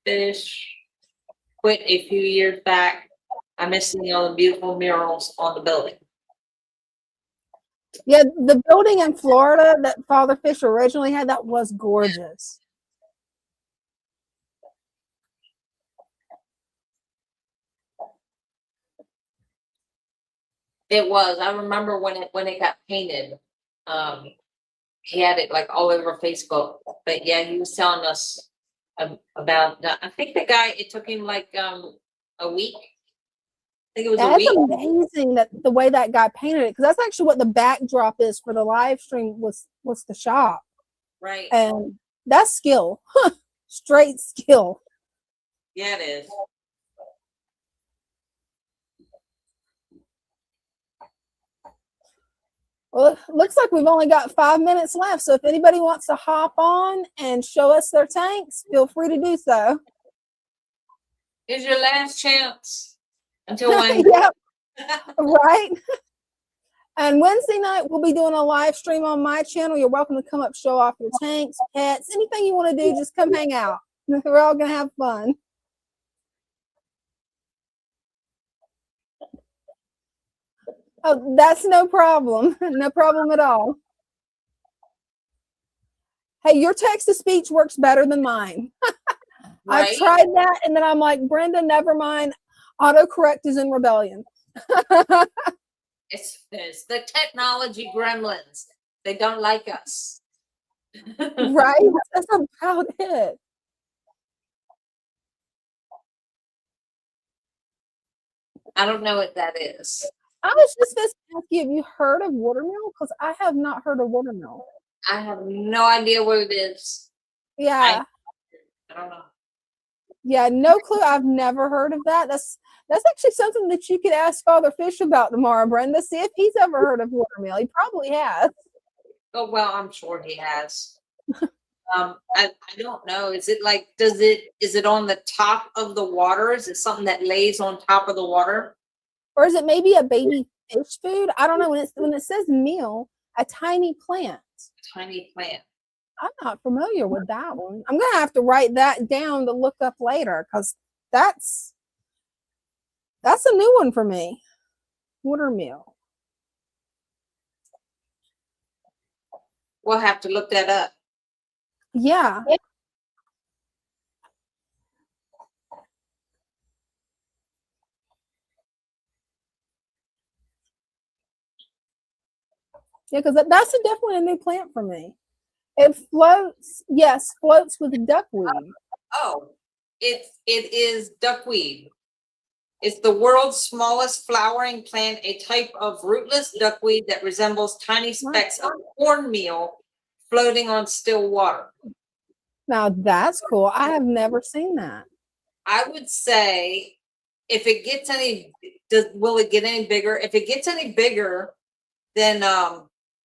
Fish quit a few years back. I miss seeing all the beautiful murals on the building. Yeah, the building in Florida that Father Fish originally had, that was gorgeous. It was. I remember when it got painted. He had it like all over Facebook. But yeah, he was telling us about. I think the guy. It took him like a week. I think it was a That's week. amazing that the way that guy painted it, because that's actually what the backdrop is for the live stream was the shop. Right. And that's skill. Straight skill. Yeah, it is. Well, it looks like we've only got 5 minutes left. So if anybody wants to hop on and show us their tanks, feel free to do so. Here's your last chance. Until when? Yep. Right. And Wednesday night, we'll be doing a live stream on my channel. You're welcome to come up, show off your tanks, pets, anything you want to do, just come hang out. We're all going to have fun. Oh, that's no problem. No problem at all. Hey, your text-to-speech works better than mine. Right? I've tried that, and then I'm like, Brenda, never mind. Autocorrect is in rebellion. It's the technology gremlins. They don't like us. Right? That's about it. I don't know what that is. I was just going to ask you, have you heard of watermill? Because I have not heard of watermill. I have no idea what it is. Yeah. I don't know. Yeah, no clue. I've never heard of that. That's actually something that you could ask Father Fish about tomorrow, Brenda. See if he's ever heard of watermill. He probably has. Oh well, I'm sure he has. I don't know. Is it like is it on the top of the water? Is it something that lays on top of the water? Or is it maybe a baby fish food? I don't know. When it says meal, a tiny plant. Tiny plant. I'm not familiar with that one. I'm gonna have to write that down to look up later because that's a new one for me. Watermill. We'll have to look that up. Yeah. Yeah, because that's definitely a new plant for me. It floats, yes, floats with duckweed. Oh, it is duckweed. It's the world's smallest flowering plant, a type of rootless duckweed that resembles tiny specks of cornmeal floating on still water. Now that's cool. I have never seen that. I would say if it gets will it get any bigger? If it gets any bigger, then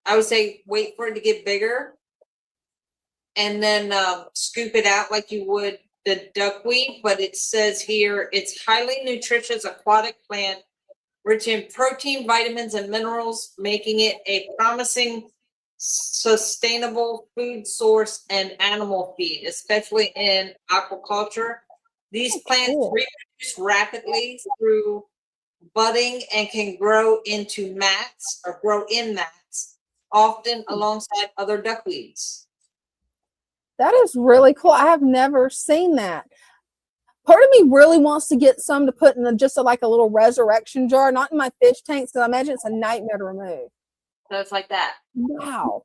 I would say wait for it to get bigger and then scoop it out like you would the duckweed. But it says here it's highly nutritious aquatic plant rich in protein, vitamins, and minerals, making it a promising sustainable food source and animal feed, especially in aquaculture. These plants reproduce rapidly through budding and can grow into mats or grow in mats, often alongside other duckweeds. That is really cool. I have never seen that. Part of me really wants to get some to put in just like a little resurrection jar, not in my fish tanks, because I imagine it's a nightmare to remove. So it's like that. Wow.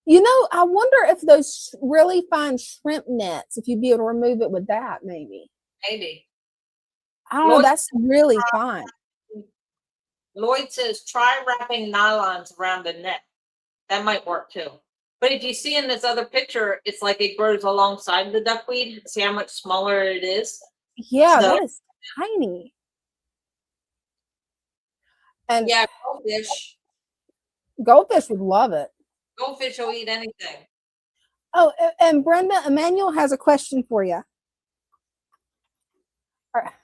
You know, I wonder if those really fine shrimp nets, if you'd be able to remove it with that, maybe. Maybe. I don't know. That's really fine. Lloyd says, try wrapping nylons around the net. That might work too. But if you see in this other picture, it's like it grows alongside the duckweed. See how much smaller it is? Yeah, so, that is tiny. And yeah, goldfish. Goldfish would love it. Goldfish will eat anything. Oh, and Brenda, Emmanuel has a question for you.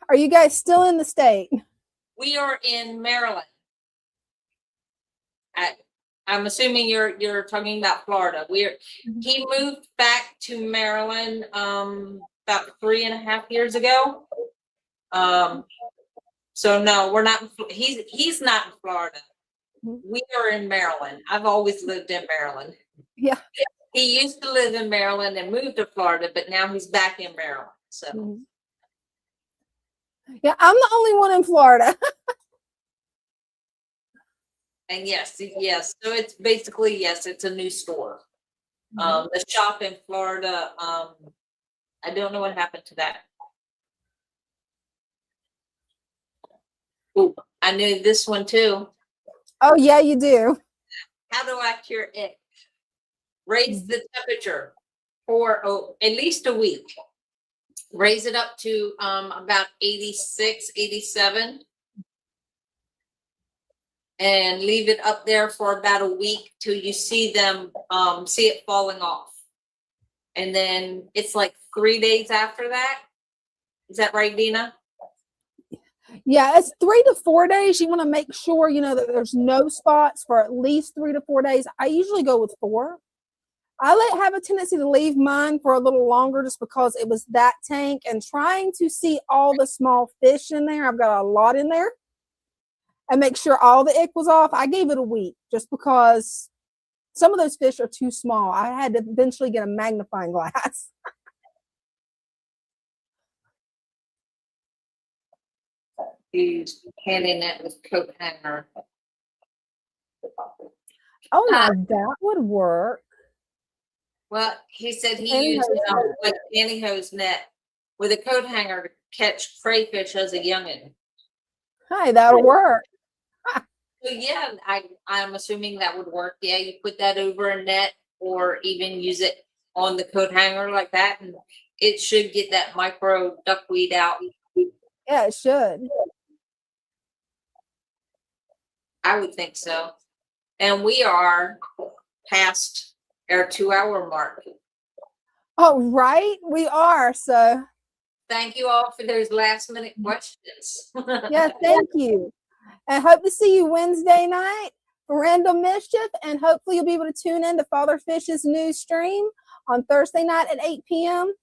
Are you guys still in the state? We are in Maryland. I'm assuming you're talking about Florida. He moved back to Maryland about 3.5 years ago. So no, we're not. He's not in Florida. We are in Maryland. I've always lived in Maryland. Yeah. He used to live in Maryland and moved to Florida, but now he's back in Maryland. So yeah, I'm the only one in Florida. and yes. So it's basically it's a new store. The shop in Florida. I don't know what happened to that. Ooh, I knew this one too. Oh yeah, you do. How do I cure it? Raise the temperature for at least a week. Raise it up to about 86, 87. And leave it up there for about a week till you see them, see it falling off. And then it's like 3 days after that. Is that right, Dina? Yeah, it's 3 to 4 days. You want to make sure, that there's no spots for at least 3 to 4 days. I usually go with 4. I have a tendency to leave mine for a little longer just because it was that tank and trying to see all the small fish in there. I've got a lot in there. And make sure all the ick was off. I gave it a week just because some of those fish are too small. I had to eventually get a magnifying glass. He's handing it with coat hanger. Oh, now that would work. Well, he said he used like pantyhose net with a coat hanger to catch crayfish as a youngin. Hey, that'll work. So yeah, I'm assuming that would work. Yeah, you put that over a net or even use it on the coat hanger like that, and it should get that micro duckweed out. Yeah, it should. I would think so. And we are past our 2-hour mark. Oh, right. We are. So thank you all for those last minute questions. Yeah, thank you. And hope to see you Wednesday night for Random Mischief. And hopefully you'll be able to tune in to Father Fish's new stream on Thursday night at 8 p.m.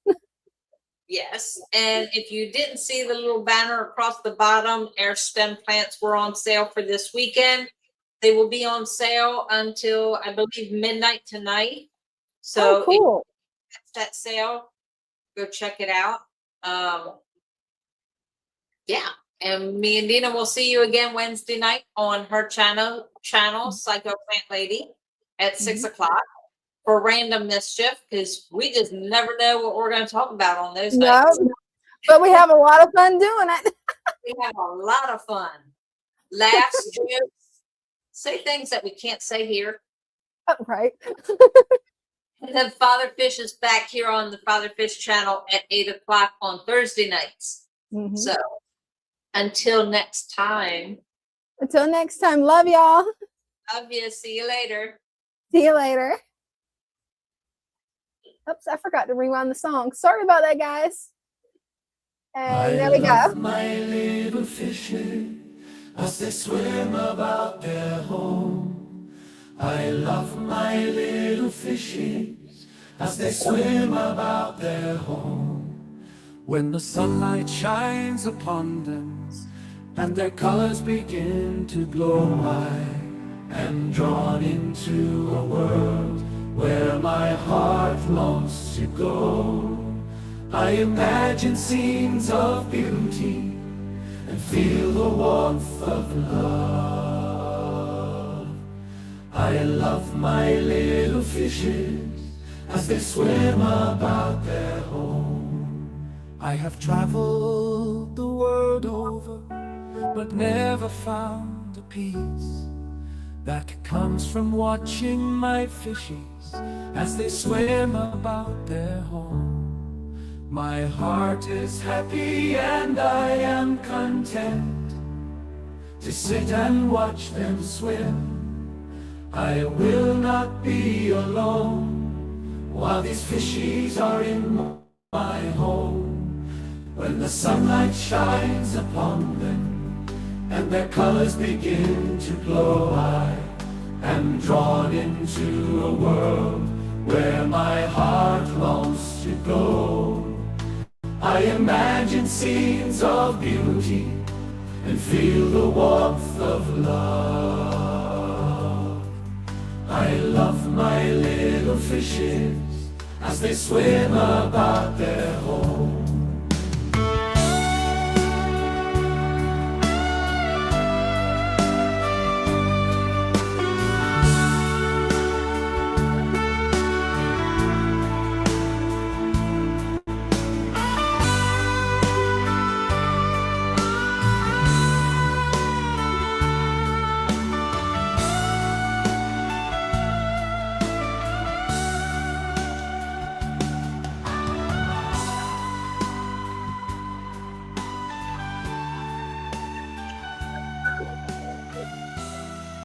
Yes. And if you didn't see the little banner across the bottom, our stem plants were on sale for this weekend. They will be on sale until, I believe, midnight tonight. So cool. If that's that sale, go check it out. Yeah. And me and Dina will see you again Wednesday night on her channel, PsychoPlantLady at 6 o'clock for Random Mischief, because we just never know what we're going to talk about on those nights. But we have a lot of fun doing it. We have a lot of fun. Laughs, jokes, say things that we can't say here. Oh, right. And then Father Fish is back here on the Father Fish channel at 8 o'clock on Thursday nights. So until next time. Until next time. Love y'all. Love you. See you later. See you later. Oops, I forgot to rewind the song. Sorry about that, guys. And there we go. My little fishes as they swim about their home. I love my little fishes as they swim about their home. When the sunlight shines upon them and their colors begin to glow, I am drawn into a world where my heart longs to go. I imagine scenes of beauty and feel the warmth of love. I love my little fishes as they swim about their home. I have traveled the world over, but never found a peace that comes from watching my fishes as they swim about their home. My heart is happy and I am content to sit and watch them swim. I will not be alone while these fishies are in my home. When the sunlight shines upon them and their colors begin to glow, I am drawn into a world where my heart longs to go. I imagine scenes of beauty and feel the warmth of love. I love my little fishes as they swim about their home.